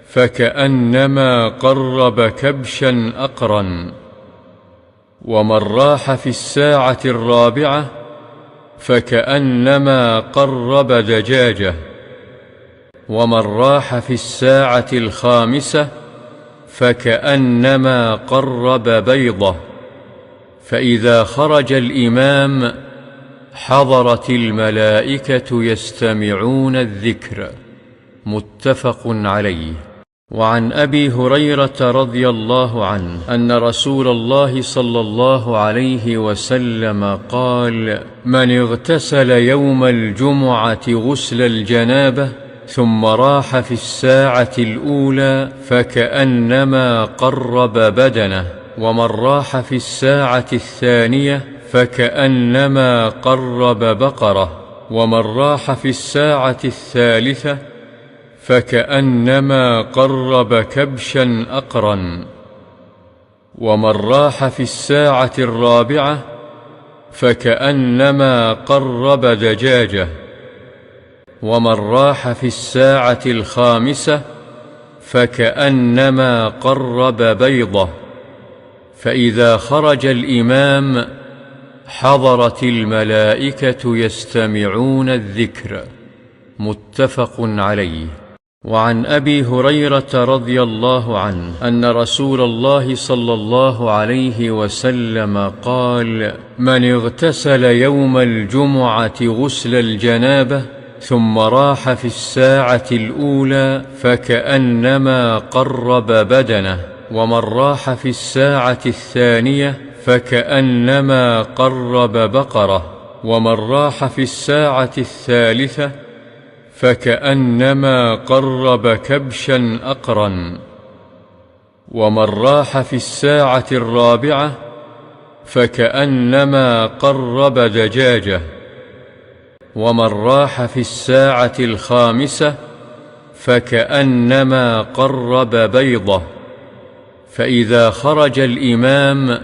فكأنما قرب كبشا أقرا، ومن راح في الساعة الرابعة فكأنما قرب دجاجة، ومن راح في الساعة الخامسة فكأنما قرب بيضة. فإذا خرج الإمام حضرت الملائكة يستمعون الذكر. متفق عليه. وعن أبي هريرة رضي الله عنه أن رسول الله صلى الله عليه وسلم قال: من اغتسل يوم الجمعة غسل الجنابة ثم راح في الساعة الأولى فكأنما قرب بدنه، ومن راح في الساعة الثانية فكأنما قرب بقرة، ومن راح في الساعة الثالثة فكأنما قرب كبشا أقرا، ومن راح في الساعة الرابعة فكأنما قرب دجاجة، ومن راح في الساعة الخامسة فكأنما قرب بيضة. فإذا خرج الإمام حضرت الملائكة يستمعون الذكر. متفق عليه. وعن أبي هريرة رضي الله عنه أن رسول الله صلى الله عليه وسلم قال: من اغتسل يوم الجمعة غسل الجنابة ثم راح في الساعة الأولى فكأنما قرب بدنه، ومن راح في الساعة الثانية فكأنما قرب بقرة، ومن راح في الساعة الثالثة فكأنما قرب كبشا أقرا، ومن راح في الساعة الرابعة فكأنما قرب دجاجة، ومن راح في الساعة الخامسة فكأنما قرب بيضة. فإذا خرج الإمام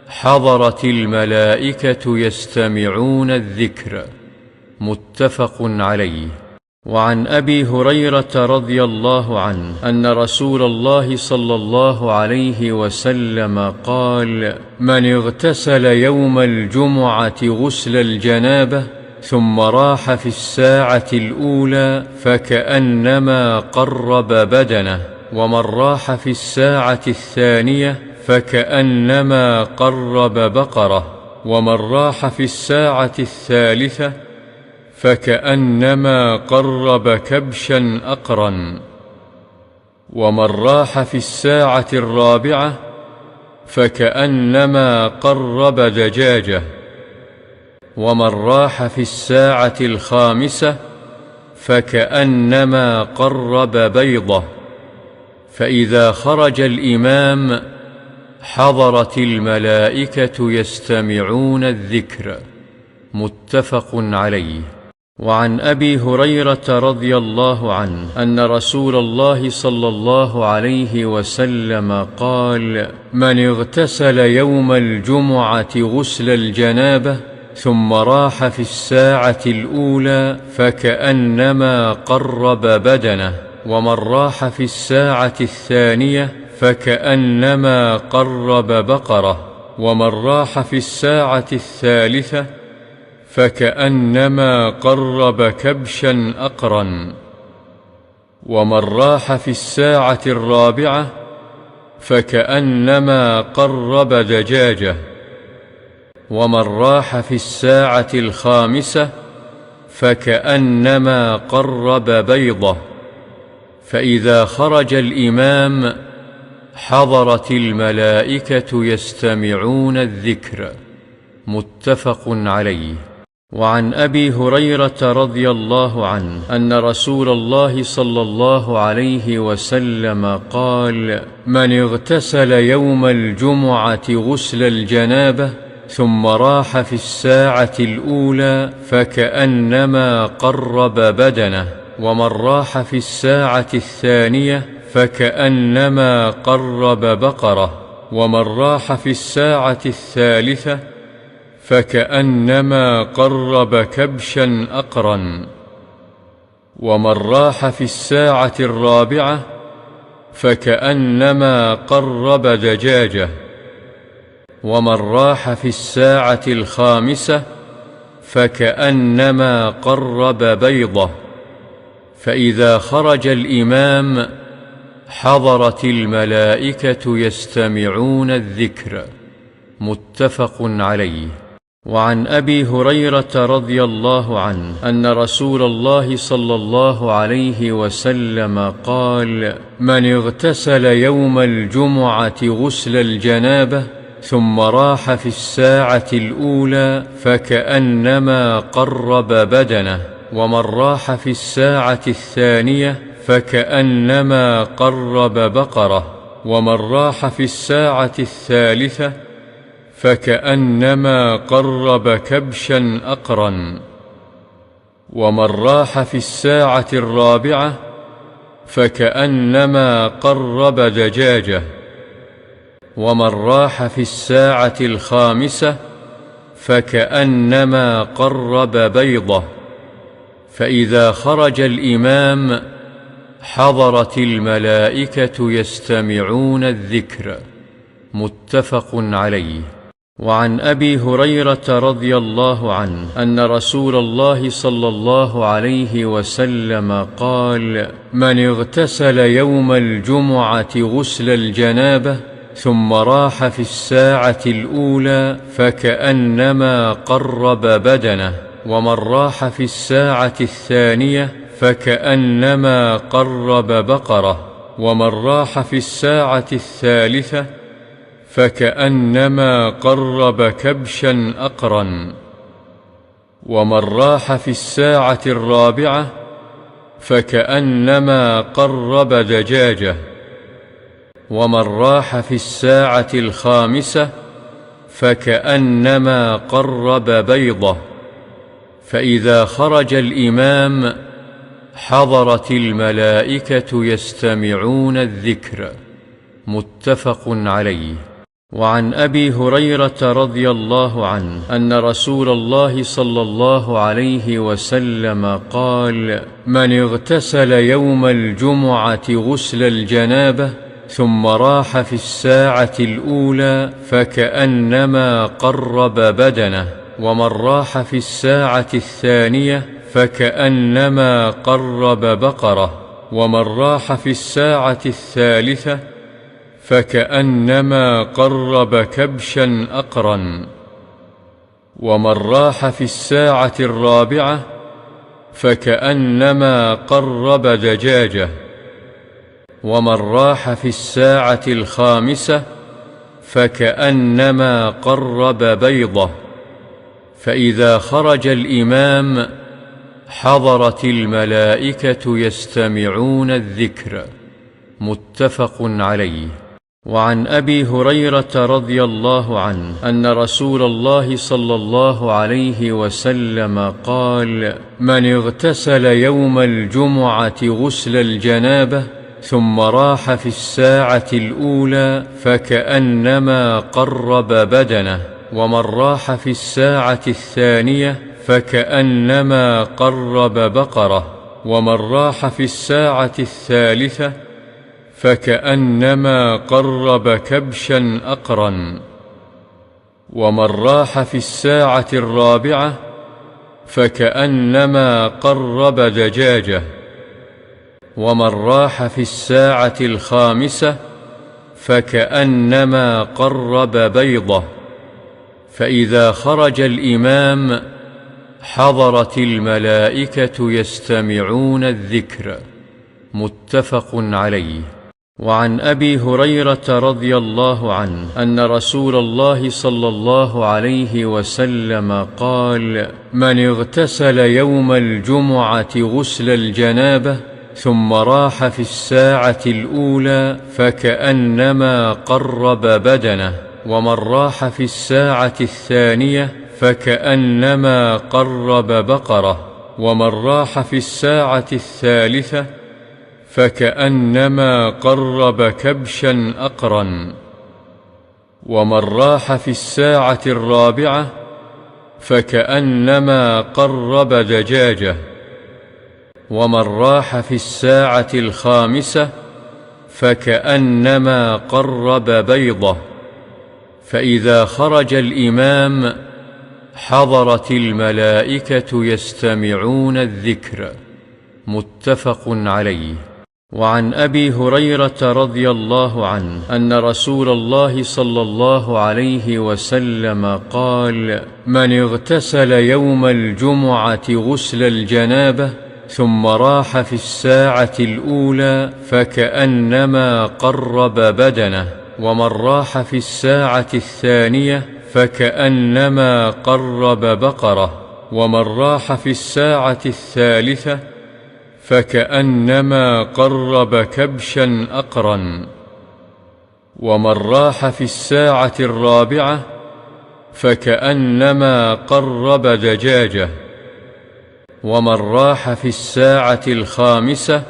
حضرت الملائكة يستمعون الذكر. متفق عليه. وعن أبي هريرة رضي الله عنه أن رسول الله صلى الله عليه وسلم قال: من اغتسل يوم الجمعة غسل الجنابة ثم راح في الساعة الأولى فكأنما قرب بدنه، ومن راح في الساعة الثانية فكأنما قرب بقرة، ومن راح في الساعة الثالثة فكأنما قرب كبشا أقرا، ومن راح في الساعة الرابعة فكأنما قرب دجاجة، ومن راح في الساعة الخامسة فكأنما قرب بيضة. فإذا خرج الإمام حضرت الملائكة يستمعون الذكر. متفق عليه. وعن أبي هريرة رضي الله عنه أن رسول الله صلى الله عليه وسلم قال: من اغتسل يوم الجمعة غسل الجنابة ثم راح في الساعة الأولى فكأنما قرب بدنه، ومن راح في الساعة الثانية فكأنما قرب بقرة، ومن راح في الساعة الثالثة فكأنما قرب كبشا أقرا، ومن راح في الساعة الرابعة فكأنما قرب دجاجة، ومن راح في الساعة الخامسة فكأنما قرب بيضة. فإذا خرج الإمام حضرت الملائكة يستمعون الذكر. متفق عليه. وعن أبي هريرة رضي الله عنه أن رسول الله صلى الله عليه وسلم قال: من اغتسل يوم الجمعة غسل الجنابة ثم راح في الساعة الأولى فكأنما قرب بدنه، ومن راح في الساعة الثانية فكأنما قرب بقرة، ومن راح في الساعة الثالثة فكأنما قرب كبشا أقرا، ومن راح في الساعة الرابعة فكأنما قرب دجاجة، ومن راح في الساعة الخامسة فكأنما قرب بيضة. فإذا خرج الإمام حضرت الملائكة يستمعون الذكر. متفق عليه. وعن أبي هريرة رضي الله عنه أن رسول الله صلى الله عليه وسلم قال: من اغتسل يوم الجمعة غسل الجنابة ثم راح في الساعة الأولى فكأنما قرب بدنه، ومن راح في الساعة الثانية فكأنما قرب بقرة، ومن راح في الساعة الثالثة فكأنما قرب كبشا أقرا، ومن راح في الساعة الرابعة فكأنما قرب دجاجة، ومن راح في الساعة الخامسة فكأنما قرب بيضة. فإذا خرج الإمام حضرت الملائكة يستمعون الذكر. متفق عليه. وعن أبي هريرة رضي الله عنه أن رسول الله صلى الله عليه وسلم قال: من اغتسل يوم الجمعة غسل الجنابة ثم راح في الساعة الأولى فكأنما قرب بدنه، ومن راح في الساعة الثانية فكأنما قرب بقرة، ومن راح في الساعة الثالثة فكأنما قرب كبشا أقرا، ومن راح في الساعة الرابعة فكأنما قرب دجاجة، ومن راح في الساعة الخامسة فكأنما قرب بيضة. فإذا خرج الإمام حضرت الملائكة يستمعون الذكر. متفق عليه. وعن أبي هريرة رضي الله عنه أن رسول الله صلى الله عليه وسلم قال: من اغتسل يوم الجمعة غسل الجنابة ثم راح في الساعة الأولى فكأنما قرب بدنه، ومن راح في الساعة الثانية فكأنما قرب بقرة، ومن راح في الساعة الثالثة فكأنما قرب كبشا أقرا، ومن راح في الساعة الرابعة فكأنما قرب دجاجة، ومن راح في الساعة الخامسة فكأنما قرب بيضة. فإذا خرج الإمام حضرت الملائكة يستمعون الذكر. متفق عليه. وعن أبي هريرة رضي الله عنه أن رسول الله صلى الله عليه وسلم قال: من اغتسل يوم الجمعة غسل الجنابة ثم راح في الساعة الأولى فكأنما قرب بدنه، ومن راح في الساعة الثانية فكأنما قرب بقرة، ومن راح في الساعة الثالثة فكأنما قرب كبشا أقرا، ومن راح في الساعة الرابعة فكأنما قرب دجاجة، ومن راح في الساعة الخامسة فكأنما قرب بيضة. فإذا خرج الإمام حضرت الملائكة يستمعون الذكر. متفق عليه. وعن أبي هريرة رضي الله عنه أن رسول الله صلى الله عليه وسلم قال: من اغتسل يوم الجمعة غسل الجنابة ثم راح في الساعة الأولى فكأنما قرب بدنه، ومن راح في الساعة الثانية فكأنما قرب بقرة، ومن راح في الساعة الثالثة فكأنما قرب كبشا أقرا، ومن راح في الساعة الرابعة فكأنما قرب دجاجة، ومن راح في الساعة الخامسة فكأنما قرب بيضة. فإذا خرج الإمام حضرت الملائكة يستمعون الذكر. متفق عليه. وعن أبي هريرة رضي الله عنه أن رسول الله صلى الله عليه وسلم قال: من اغتسل يوم الجمعة غسل الجنابة ثم راح في الساعة الأولى فكأنما قرب بدنه، ومن راح في الساعة الثانية فكأنما قرب بقرة، ومن راح في الساعة الثالثة فكأنما قرب كبشا أقرا، ومن راح في الساعة الرابعة فكأنما قرب دجاجة، ومن راح في الساعة الخامسة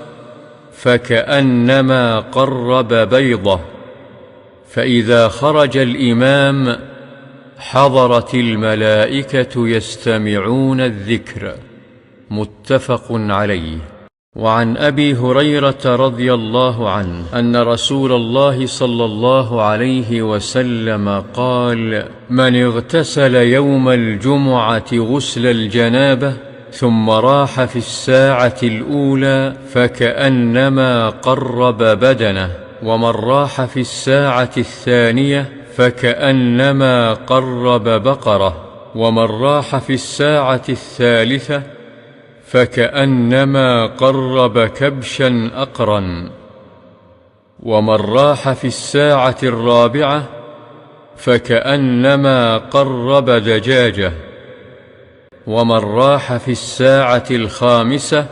فكأنما قرب بيضة. فإذا خرج الإمام حضرت الملائكة يستمعون الذكر. متفق عليه. وعن أبي هريرة رضي الله عنه أن رسول الله صلى الله عليه وسلم قال: من اغتسل يوم الجمعة غسل الجنابة ثم راح في الساعة الأولى فكأنما قرب بدنه، ومن راح في الساعة الثانية فكأنما قرب بقرة، ومن راح في الساعة الثالثة فكأنما قرب كبشا أقرا، ومن راح في الساعة الرابعة فكأنما قرب دجاجة، ومن راح في الساعة الخامسة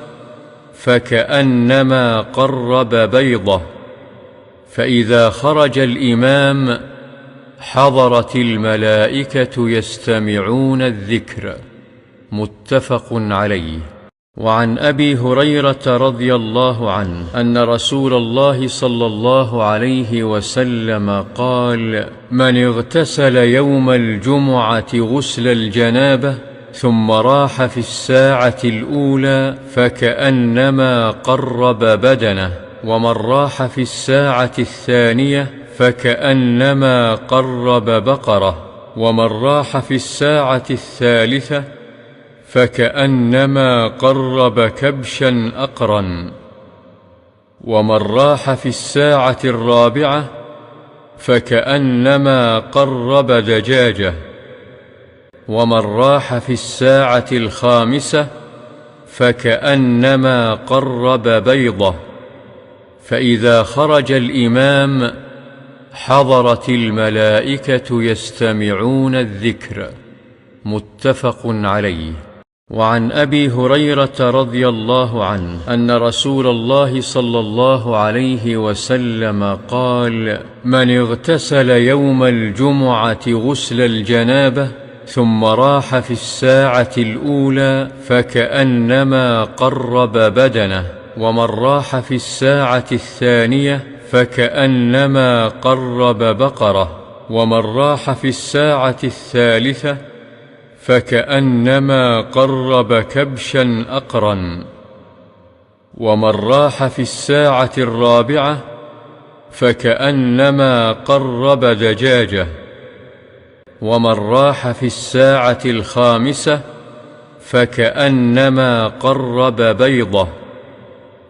فكأنما قرب بيضة. فإذا خرج الإمام حضرت الملائكة يستمعون الذكر. متفق عليه. وعن أبي هريرة رضي الله عنه أن رسول الله صلى الله عليه وسلم قال: من اغتسل يوم الجمعة غسل الجنابة ثم راح في الساعة الأولى فكأنما قرب بدنه، ومن راح في الساعة الثانية فكأنما قرب بقرة، ومن راح في الساعة الثالثة فكأنما قرب كبشا أقرا، ومن راح في الساعة الرابعة فكأنما قرب دجاجة، ومن راح في الساعة الخامسة فكأنما قرب بيضة. فإذا خرج الإمام حضرت الملائكة يستمعون الذكر. متفق عليه. وعن أبي هريرة رضي الله عنه أن رسول الله صلى الله عليه وسلم قال: من اغتسل يوم الجمعة غسل الجنابة ثم راح في الساعة الأولى فكأنما قرب بدنه، ومن راح في الساعة الثانية فكأنما قرب بقرة، ومن راح في الساعة الثالثة فكأنما قرب كبشا أقرا، ومن راح في الساعة الرابعة فكأنما قرب دجاجة، ومن راح في الساعة الخامسة فكأنما قرب بيضة.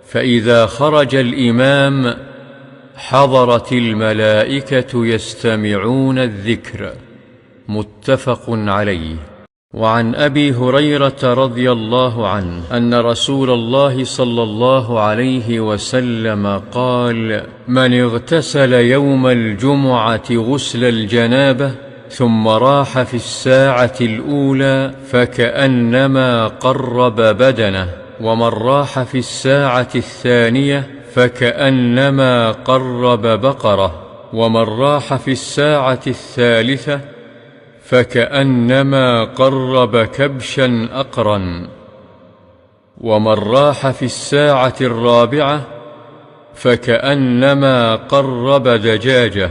فإذا خرج الإمام حضرت الملائكة يستمعون الذكر. متفق عليه. وعن أبي هريرة رضي الله عنه أن رسول الله صلى الله عليه وسلم قال: من اغتسل يوم الجمعة غسل الجنابة ثم راح في الساعة الأولى فكأنما قرب بدنه، ومن راح في الساعة الثانية فكأنما قرب بقرة، ومن راح في الساعة الثالثة فكأنما قرب كبشا أقرا، ومن راح في الساعة الرابعة فكأنما قرب دجاجة،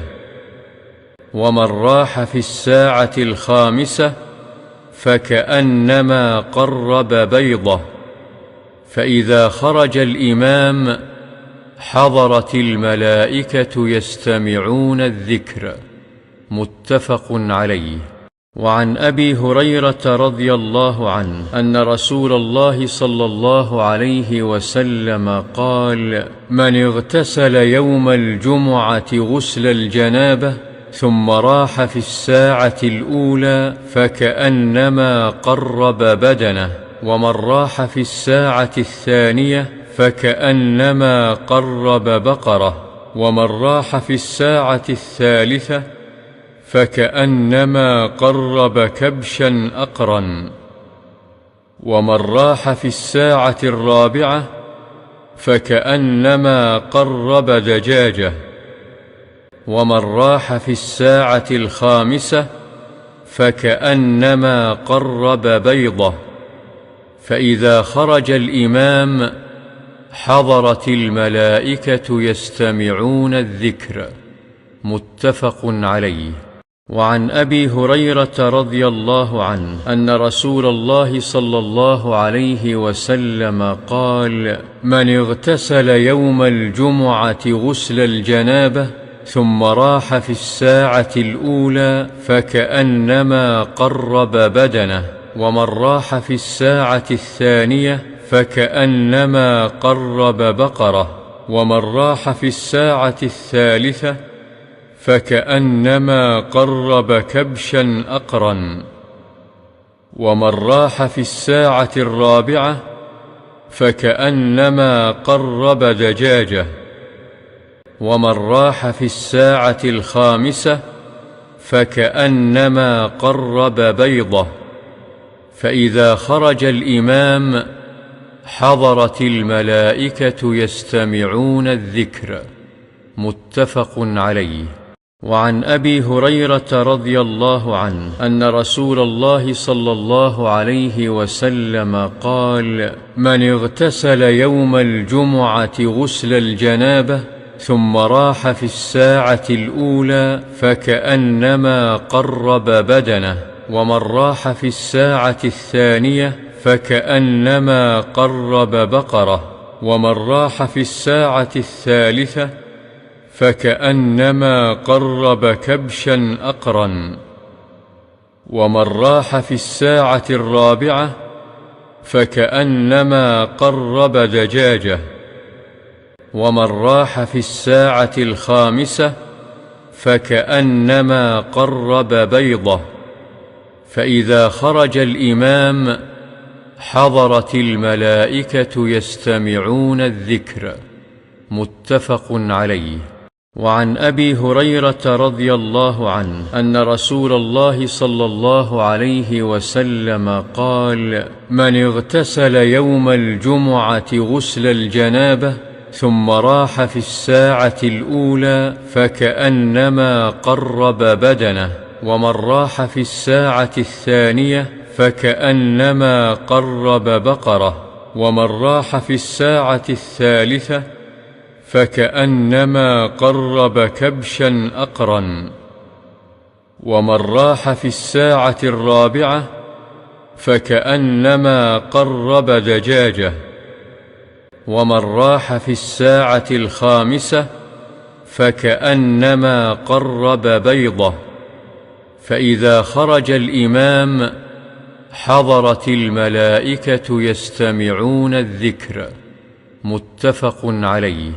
ومن راح في الساعة الخامسة فكأنما قرب بيضة. فإذا خرج الإمام حضرت الملائكة يستمعون الذكر. متفق عليه. وعن أبي هريرة رضي الله عنه أن رسول الله صلى الله عليه وسلم قال: من اغتسل يوم الجمعة غسل الجنابة ثم راح في الساعة الأولى فكأنما قرب بدنه، ومن راح في الساعة الثانية فكأنما قرب بقرة، ومن راح في الساعة الثالثة فكأنما قرب كبشا أقرا، ومن راح في الساعة الرابعة فكأنما قرب دجاجة، ومن راح في الساعة الخامسة فكأنما قرب بيضة. فإذا خرج الإمام حضرت الملائكة يستمعون الذكر. متفق عليه. وعن أبي هريرة رضي الله عنه أن رسول الله صلى الله عليه وسلم قال: من اغتسل يوم الجمعة غسل الجنابة ثم راح في الساعة الأولى فكأنما قرب بدنه، ومن راح في الساعة الثانية فكأنما قرب بقرة، ومن راح في الساعة الثالثة فكأنما قرب كبشا أقرا، ومن راح في الساعة الرابعة فكأنما قرب دجاجة، ومن راح في الساعة الخامسة فكأنما قرب بيضة. فإذا خرج الإمام حضرت الملائكة يستمعون الذكر. متفق عليه. وعن أبي هريرة رضي الله عنه أن رسول الله صلى الله عليه وسلم قال: من اغتسل يوم الجمعة غسل الجنابة ثم راح في الساعة الأولى فكأنما قرب بدنه، ومن راح في الساعة الثانية فكأنما قرب بقرة، ومن راح في الساعة الثالثة فكأنما قرب كبشا أقرا، ومن راح في الساعة الرابعة فكأنما قرب دجاجة، ومن راح في الساعة الخامسة فكأنما قرب بيضة. فإذا خرج الإمام حضرت الملائكة يستمعون الذكر. متفق عليه. وعن أبي هريرة رضي الله عنه أن رسول الله صلى الله عليه وسلم قال: من اغتسل يوم الجمعة غسل الجنابة ثم راح في الساعة الأولى فكأنما قرب بدنه، ومن راح في الساعة الثانية فكأنما قرب بقرة، ومن راح في الساعة الثالثة فكأنما قرب كبشا أقرا، ومن راح في الساعة الرابعة فكأنما قرب دجاجة، ومن راح في الساعة الخامسة فكأنما قرب بيضة. فإذا خرج الإمام حضرت الملائكة يستمعون الذكر. متفق عليه.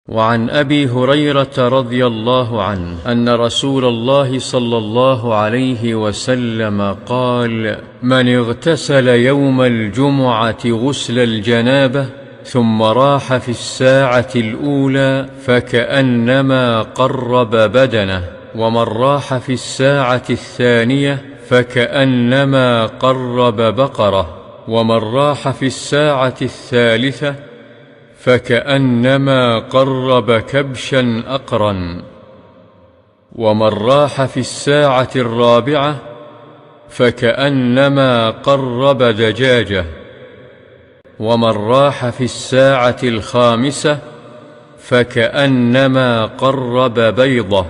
وعن أبي هريرة رضي الله عنه أن رسول الله صلى الله عليه وسلم قال: من اغتسل يوم الجمعة غسل الجنابة ثم راح في الساعة الأولى فكأنما قرب بدنه، ومن راح في الساعة الثانية فكأنما قرب بقرة، ومن راح في الساعة الثالثة فكأنما قرب كبشا أقرا، ومن راح في الساعة الرابعة فكأنما قرب دجاجة، ومن راح في الساعة الخامسة فكأنما قرب بيضة.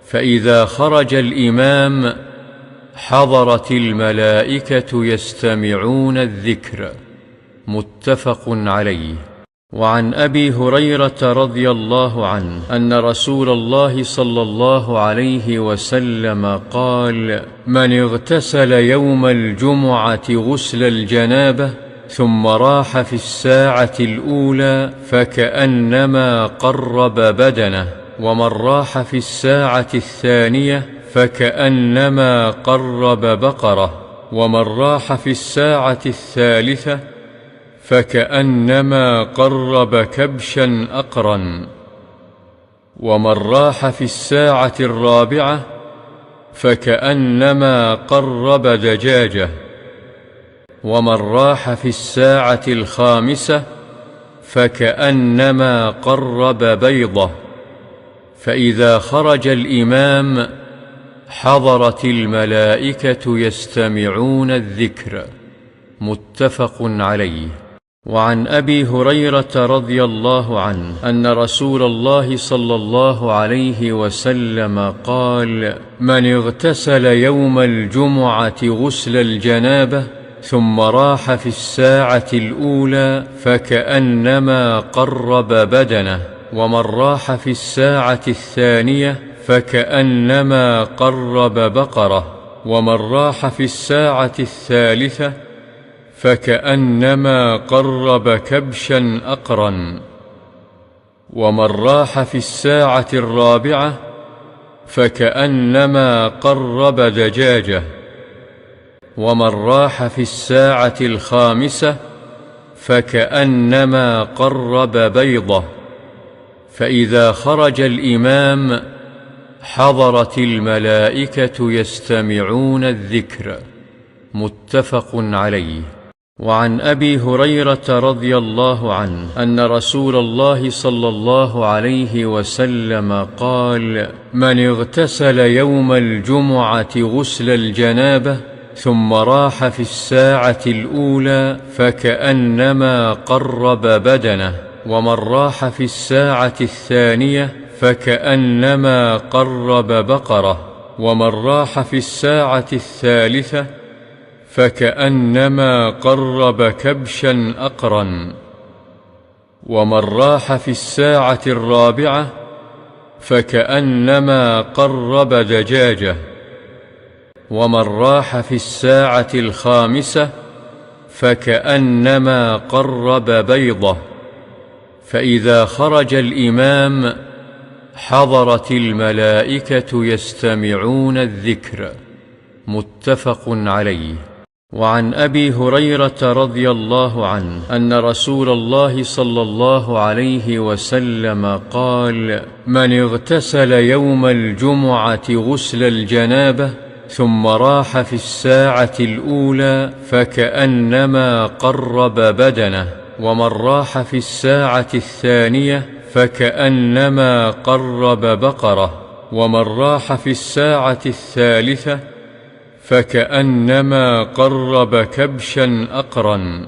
فإذا خرج الإمام حضرت الملائكة يستمعون الذكر. متفق عليه. وعن أبي هريرة رضي الله عنه أن رسول الله صلى الله عليه وسلم قال: من اغتسل يوم الجمعة غسل الجنابة ثم راح في الساعة الأولى فكأنما قرب بدنه، ومن راح في الساعة الثانية فكأنما قرب بقرة، ومن راح في الساعة الثالثة فكأنما قرب كبشا أقرا، ومن راح في الساعة الرابعة فكأنما قرب دجاجة، ومن راح في الساعة الخامسة فكأنما قرب بيضة. فإذا خرج الإمام حضرت الملائكة يستمعون الذكر. متفق عليه. وعن أبي هريرة رضي الله عنه أن رسول الله صلى الله عليه وسلم قال: من اغتسل يوم الجمعة غسل الجنابة ثم راح في الساعة الأولى فكأنما قرب بدنه، ومن راح في الساعة الثانية فكأنما قرب بقرة، ومن راح في الساعة الثالثة فكأنما قرب كبشا أقرا، ومن راح في الساعة الرابعة فكأنما قرب دجاجة، ومن راح في الساعة الخامسة فكأنما قرب بيضة. فإذا خرج الإمام حضرت الملائكة يستمعون الذكر. متفق عليه. وعن أبي هريرة رضي الله عنه أن رسول الله صلى الله عليه وسلم قال: من اغتسل يوم الجمعة غسل الجنابة ثم راح في الساعة الأولى فكأنما قرب بدنه، ومن راح في الساعة الثانية فكأنما قرب بقرة، ومن راح في الساعة الثالثة فكأنما قرب كبشا أقرا، ومن راح في الساعة الرابعة فكأنما قرب دجاجة، ومن راح في الساعة الخامسة فكأنما قرب بيضة. فإذا خرج الإمام حضرت الملائكة يستمعون الذكر. متفق عليه. وعن أبي هريرة رضي الله عنه أن رسول الله صلى الله عليه وسلم قال: من اغتسل يوم الجمعة غسل الجنابة ثم راح في الساعة الأولى فكأنما قرب بدنه، ومن راح في الساعة الثانية فكأنما قرب بقرة، ومن راح في الساعة الثالثة فكأنما قرب كبشا أقرا،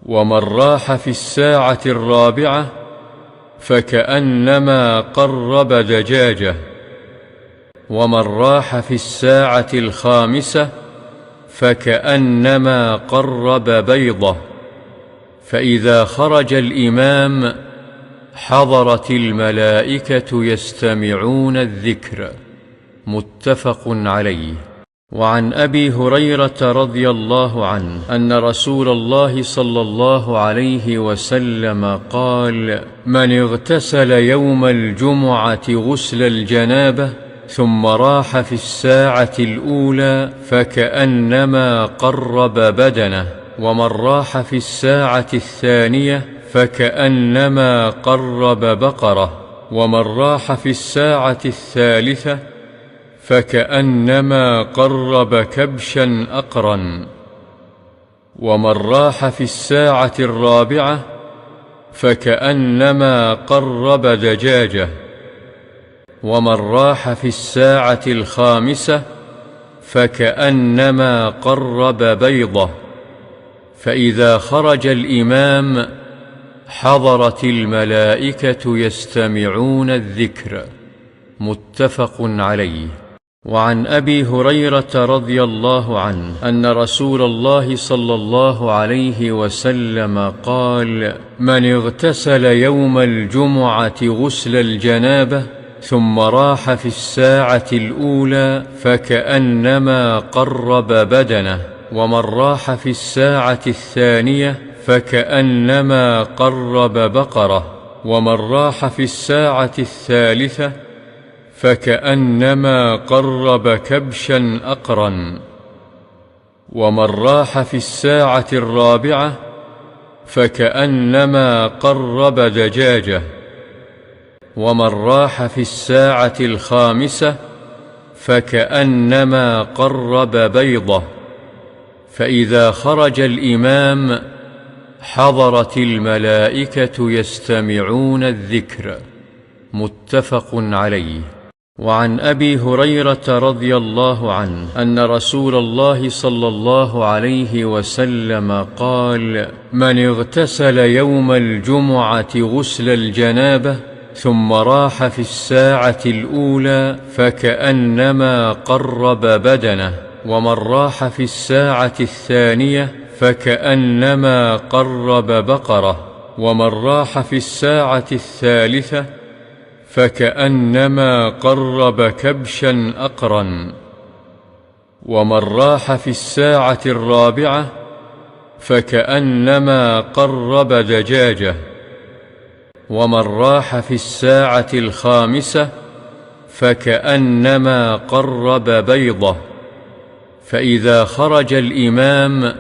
ومن راح في الساعة الرابعة فكأنما قرب دجاجة، ومن راح في الساعة الخامسة فكأنما قرب بيضة. فإذا خرج الإمام حضرت الملائكة يستمعون الذكر. متفق عليه. وعن أبي هريرة رضي الله عنه أن رسول الله صلى الله عليه وسلم قال: من اغتسل يوم الجمعة غسل الجنابة ثم راح في الساعة الأولى فكأنما قرب بدنه، ومن راح في الساعة الثانية فكأنما قرب بقرة، ومن راح في الساعة الثالثة فكأنما قرب كبشا أقرا، ومن راح في الساعة الرابعة فكأنما قرب دجاجة، ومن راح في الساعة الخامسة فكأنما قرب بيضة. فإذا خرج الإمام حضرت الملائكة يستمعون الذكر. متفق عليه. وعن أبي هريرة رضي الله عنه أن رسول الله صلى الله عليه وسلم قال: من اغتسل يوم الجمعة غسل الجنابة ثم راح في الساعة الأولى فكأنما قرب بدنه، ومن راح في الساعة الثانية فكأنما قرب بقرة، ومن راح في الساعة الثالثة فكأنما قرب كبشا أقرا، ومن راح في الساعة الرابعة فكأنما قرب دجاجة، ومن راح في الساعة الخامسة فكأنما قرب بيضة. فإذا خرج الإمام حضرت الملائكة يستمعون الذكر. متفق عليه. وعن أبي هريرة رضي الله عنه أن رسول الله صلى الله عليه وسلم قال: من اغتسل يوم الجمعة غسل الجنابة ثم راح في الساعة الأولى فكأنما قرب بدنه، ومن راح في الساعة الثانية فكأنما قرب بقرة، ومن راح في الساعة الثالثة فكأنما قرب كبشا أقرا، ومن راح في الساعة الرابعة فكأنما قرب دجاجة، ومن راح في الساعة الخامسة فكأنما قرب بيضة. فإذا خرج الإمام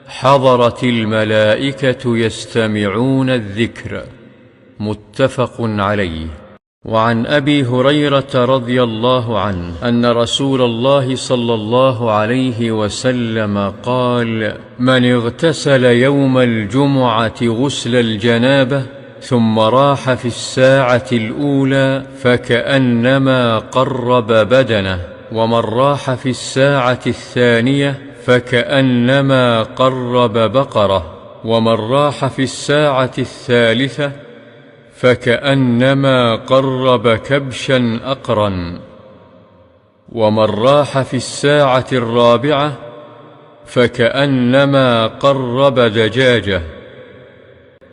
حضرت الملائكة يستمعون الذكر. متفق عليه. وعن أبي هريرة رضي الله عنه أن رسول الله صلى الله عليه وسلم قال: من اغتسل يوم الجمعة غسل الجنابة ثم راح في الساعة الأولى فكأنما قرب بدنه، ومن راح في الساعة الثانية فكأنما قرب بقرة، ومن راح في الساعة الثالثة فكأنما قرب كبشا أقرا، ومن راح في الساعة الرابعة فكأنما قرب دجاجة،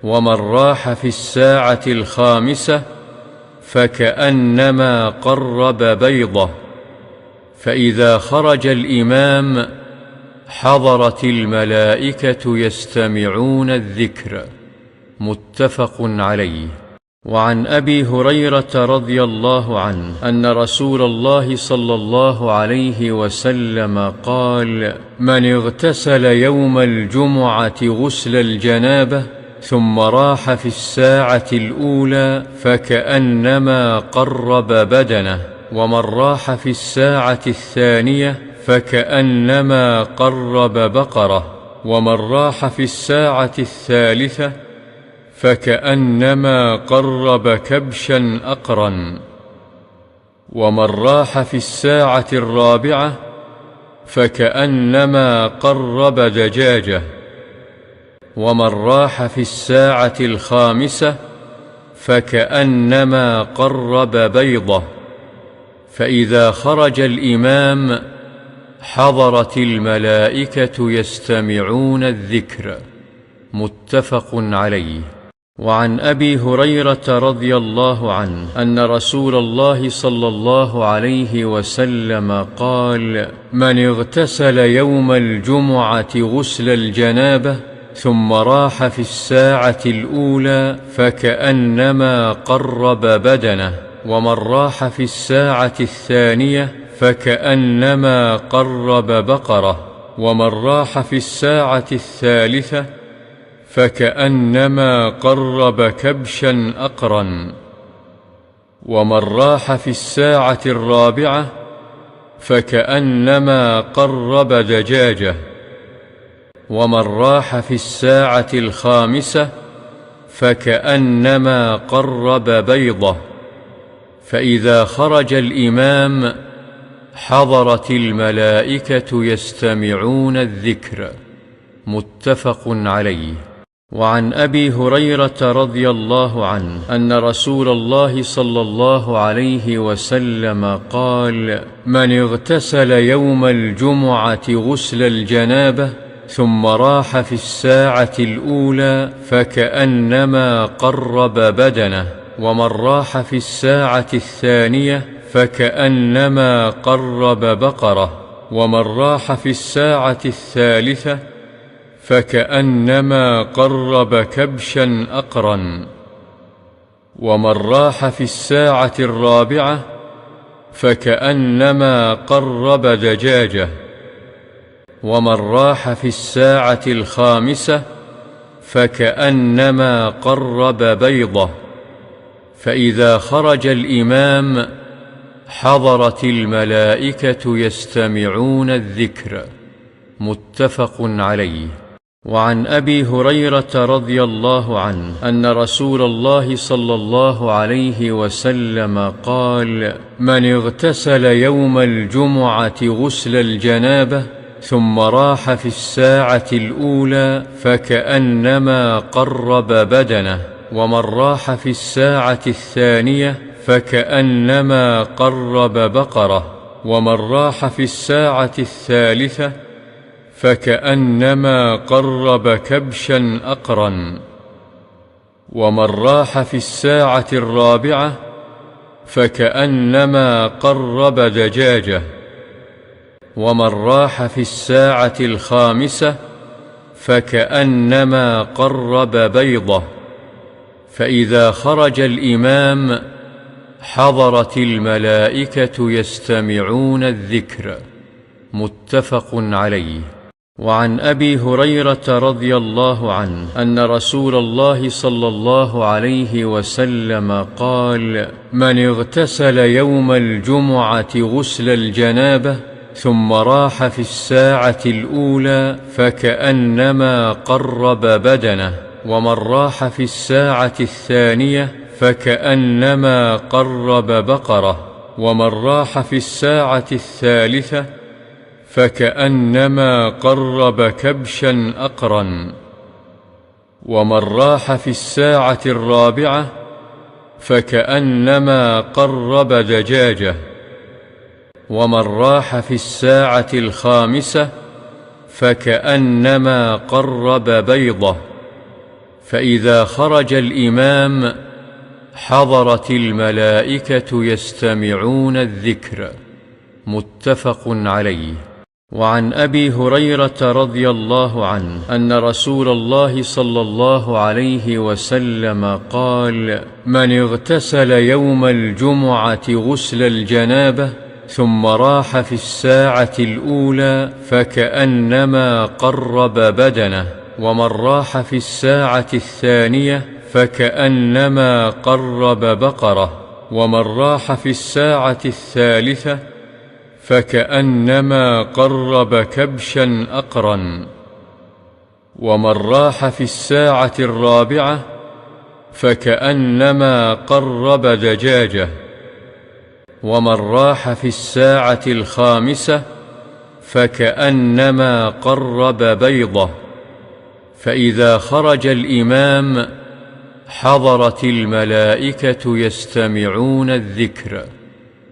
ومن راح في الساعة الخامسة فكأنما قرب بيضة. فإذا خرج الإمام حضرت الملائكة يستمعون الذكر. متفق عليه. وعن أبي هريرة رضي الله عنه أن رسول الله صلى الله عليه وسلم قال: من اغتسل يوم الجمعة غسل الجنابة ثم راح في الساعة الأولى فكأنما قرب بدنه، ومن راح في الساعة الثانية فكأنما قرب بقرة، ومن راح في الساعة الثالثة فكأنما قرب كبشا أقرا، ومن راح في الساعة الرابعة فكأنما قرب دجاجة، ومن راح في الساعة الخامسة فكأنما قرب بيضة. فإذا خرج الإمام حضرت الملائكة يستمعون الذكر. متفق عليه. وعن أبي هريرة رضي الله عنه أن رسول الله صلى الله عليه وسلم قال: من اغتسل يوم الجمعة غسل الجنابة ثم راح في الساعة الأولى فكأنما قرب بدنه، ومن راح في الساعة الثانية فكأنما قرب بقرة، ومن راح في الساعة الثالثة فكأنما قرب كبشا أقرا، ومن راح في الساعة الرابعة فكأنما قرب دجاجة، ومن راح في الساعة الخامسة فكأنما قرب بيضة. فإذا خرج الإمام حضرت الملائكة يستمعون الذكر. متفق عليه. وعن أبي هريرة رضي الله عنه أن رسول الله صلى الله عليه وسلم قال: من اغتسل يوم الجمعة غسل الجنابة ثم راح في الساعة الأولى فكأنما قرب بدنه، ومن راح في الساعة الثانية فكأنما قرب بقرة، ومن راح في الساعة الثالثة فكأنما قرب كبشا أقرا، ومن راح في الساعة الرابعة فكأنما قرب دجاجة، ومن راح في الساعة الخامسة فكأنما قرب بيضة. فإذا خرج الإمام حضرت الملائكة يستمعون الذكر. متفق عليه. وعن أبي هريرة رضي الله عنه أن رسول الله صلى الله عليه وسلم قال: من اغتسل يوم الجمعة غسل الجنابة ثم راح في الساعة الأولى فكأنما قرب بدنه، ومن راح في الساعة الثانية فكأنما قرب بقرة، ومن راح في الساعة الثالثة فكأنما قرب كبشا أقرا، ومن راح في الساعة الرابعة فكأنما قرب دجاجة، ومن راح في الساعة الخامسة فكأنما قرب بيضة. فإذا خرج الإمام حضرت الملائكة يستمعون الذكر. متفق عليه. وعن أبي هريرة رضي الله عنه أن رسول الله صلى الله عليه وسلم قال: من اغتسل يوم الجمعة غسل الجنابة ثم راح في الساعة الأولى فكأنما قرب بدنه، ومن راح في الساعة الثانية فكأنما قرب بقرة، ومن راح في الساعة الثالثة فكأنما قرب كبشا أقرا، ومن راح في الساعة الرابعة فكأنما قرب دجاجة، ومن راح في الساعة الخامسة فكأنما قرب بيضة. فإذا خرج الإمام حضرت الملائكة يستمعون الذكر. متفق عليه. وعن أبي هريرة رضي الله عنه أن رسول الله صلى الله عليه وسلم قال: من اغتسل يوم الجمعة غسل الجنابة ثم راح في الساعة الأولى فكأنما قرب بدنه، ومن راح في الساعة الثانية فكأنما قرب بقرة، ومن راح في الساعة الثالثة فكأنما قرب كبشا أقرا، ومن راح في الساعة الرابعة فكأنما قرب دجاجة، ومن راح في الساعة الخامسة فكأنما قرب بيضة. فإذا خرج الإمام حضرت الملائكة يستمعون الذكر.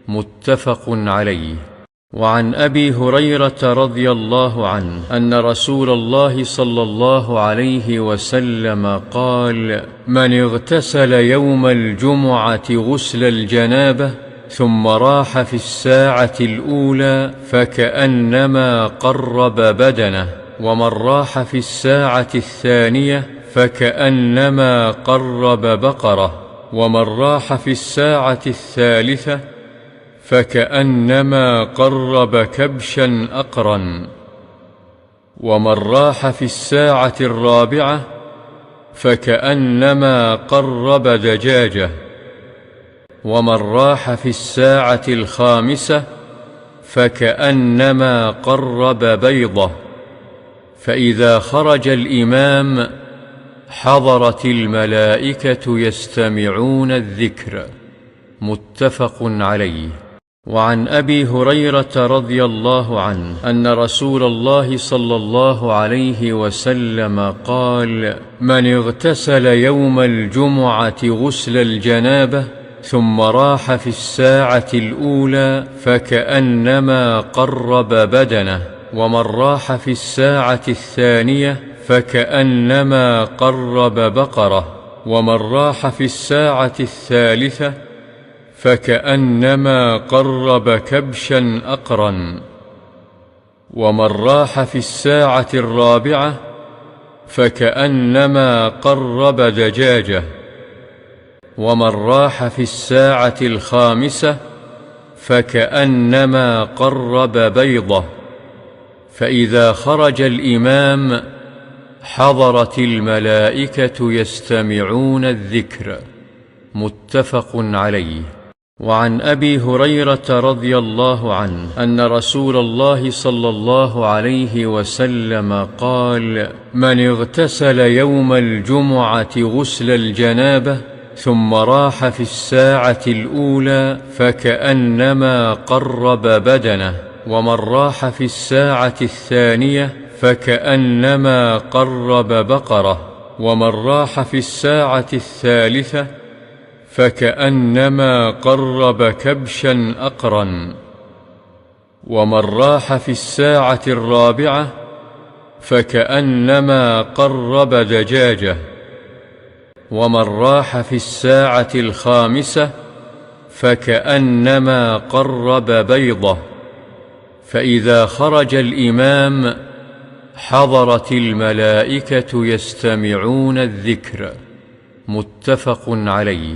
متفق عليه. وعن أبي هريرة رضي الله عنه أن رسول الله صلى الله عليه وسلم قال: من اغتسل يوم الجمعة غسل الجنابة ثم راح في الساعة الأولى فكأنما قرب بدنه، ومن راح في الساعة الثانية فكأنما قرب بقرة، ومن راح في الساعة الثالثة فكأنما قرب كبشا أقرا، ومن راح في الساعة الرابعة فكأنما قرب دجاجة، ومن راح في الساعة الخامسة فكأنما قرب بيضة. فإذا خرج الإمام حضرت الملائكة يستمعون الذكر. متفق عليه. وعن أبي هريرة رضي الله عنه أن رسول الله صلى الله عليه وسلم قال: من اغتسل يوم الجمعة غسل الجنابة ثم راح في الساعة الأولى فكأنما قرب بدنه، ومن راح في الساعة الثانية فكأنما قرب بقرة، ومن راح في الساعة الثالثة فكأنما قرب كبشا أقرا، ومن راح في الساعة الرابعة فكأنما قرب دجاجة، ومن راح في الساعة الخامسة فكأنما قرب بيضة. فإذا خرج الإمام حضرت الملائكة يستمعون الذكر. متفق عليه. وعن أبي هريرة رضي الله عنه أن رسول الله صلى الله عليه وسلم قال: من اغتسل يوم الجمعة غسل الجنابة ثم راح في الساعة الأولى فكأنما قرب بدنه، ومن راح في الساعة الثانية فكأنما قرب بقرة، ومن راح في الساعة الثالثة فكأنما قرب كبشا أقرا، ومن راح في الساعة الرابعة فكأنما قرب دجاجة، ومن راح في الساعة الخامسة فكأنما قرب بيضة. فإذا خرج الإمام حضرت الملائكة يستمعون الذكر. متفق عليه.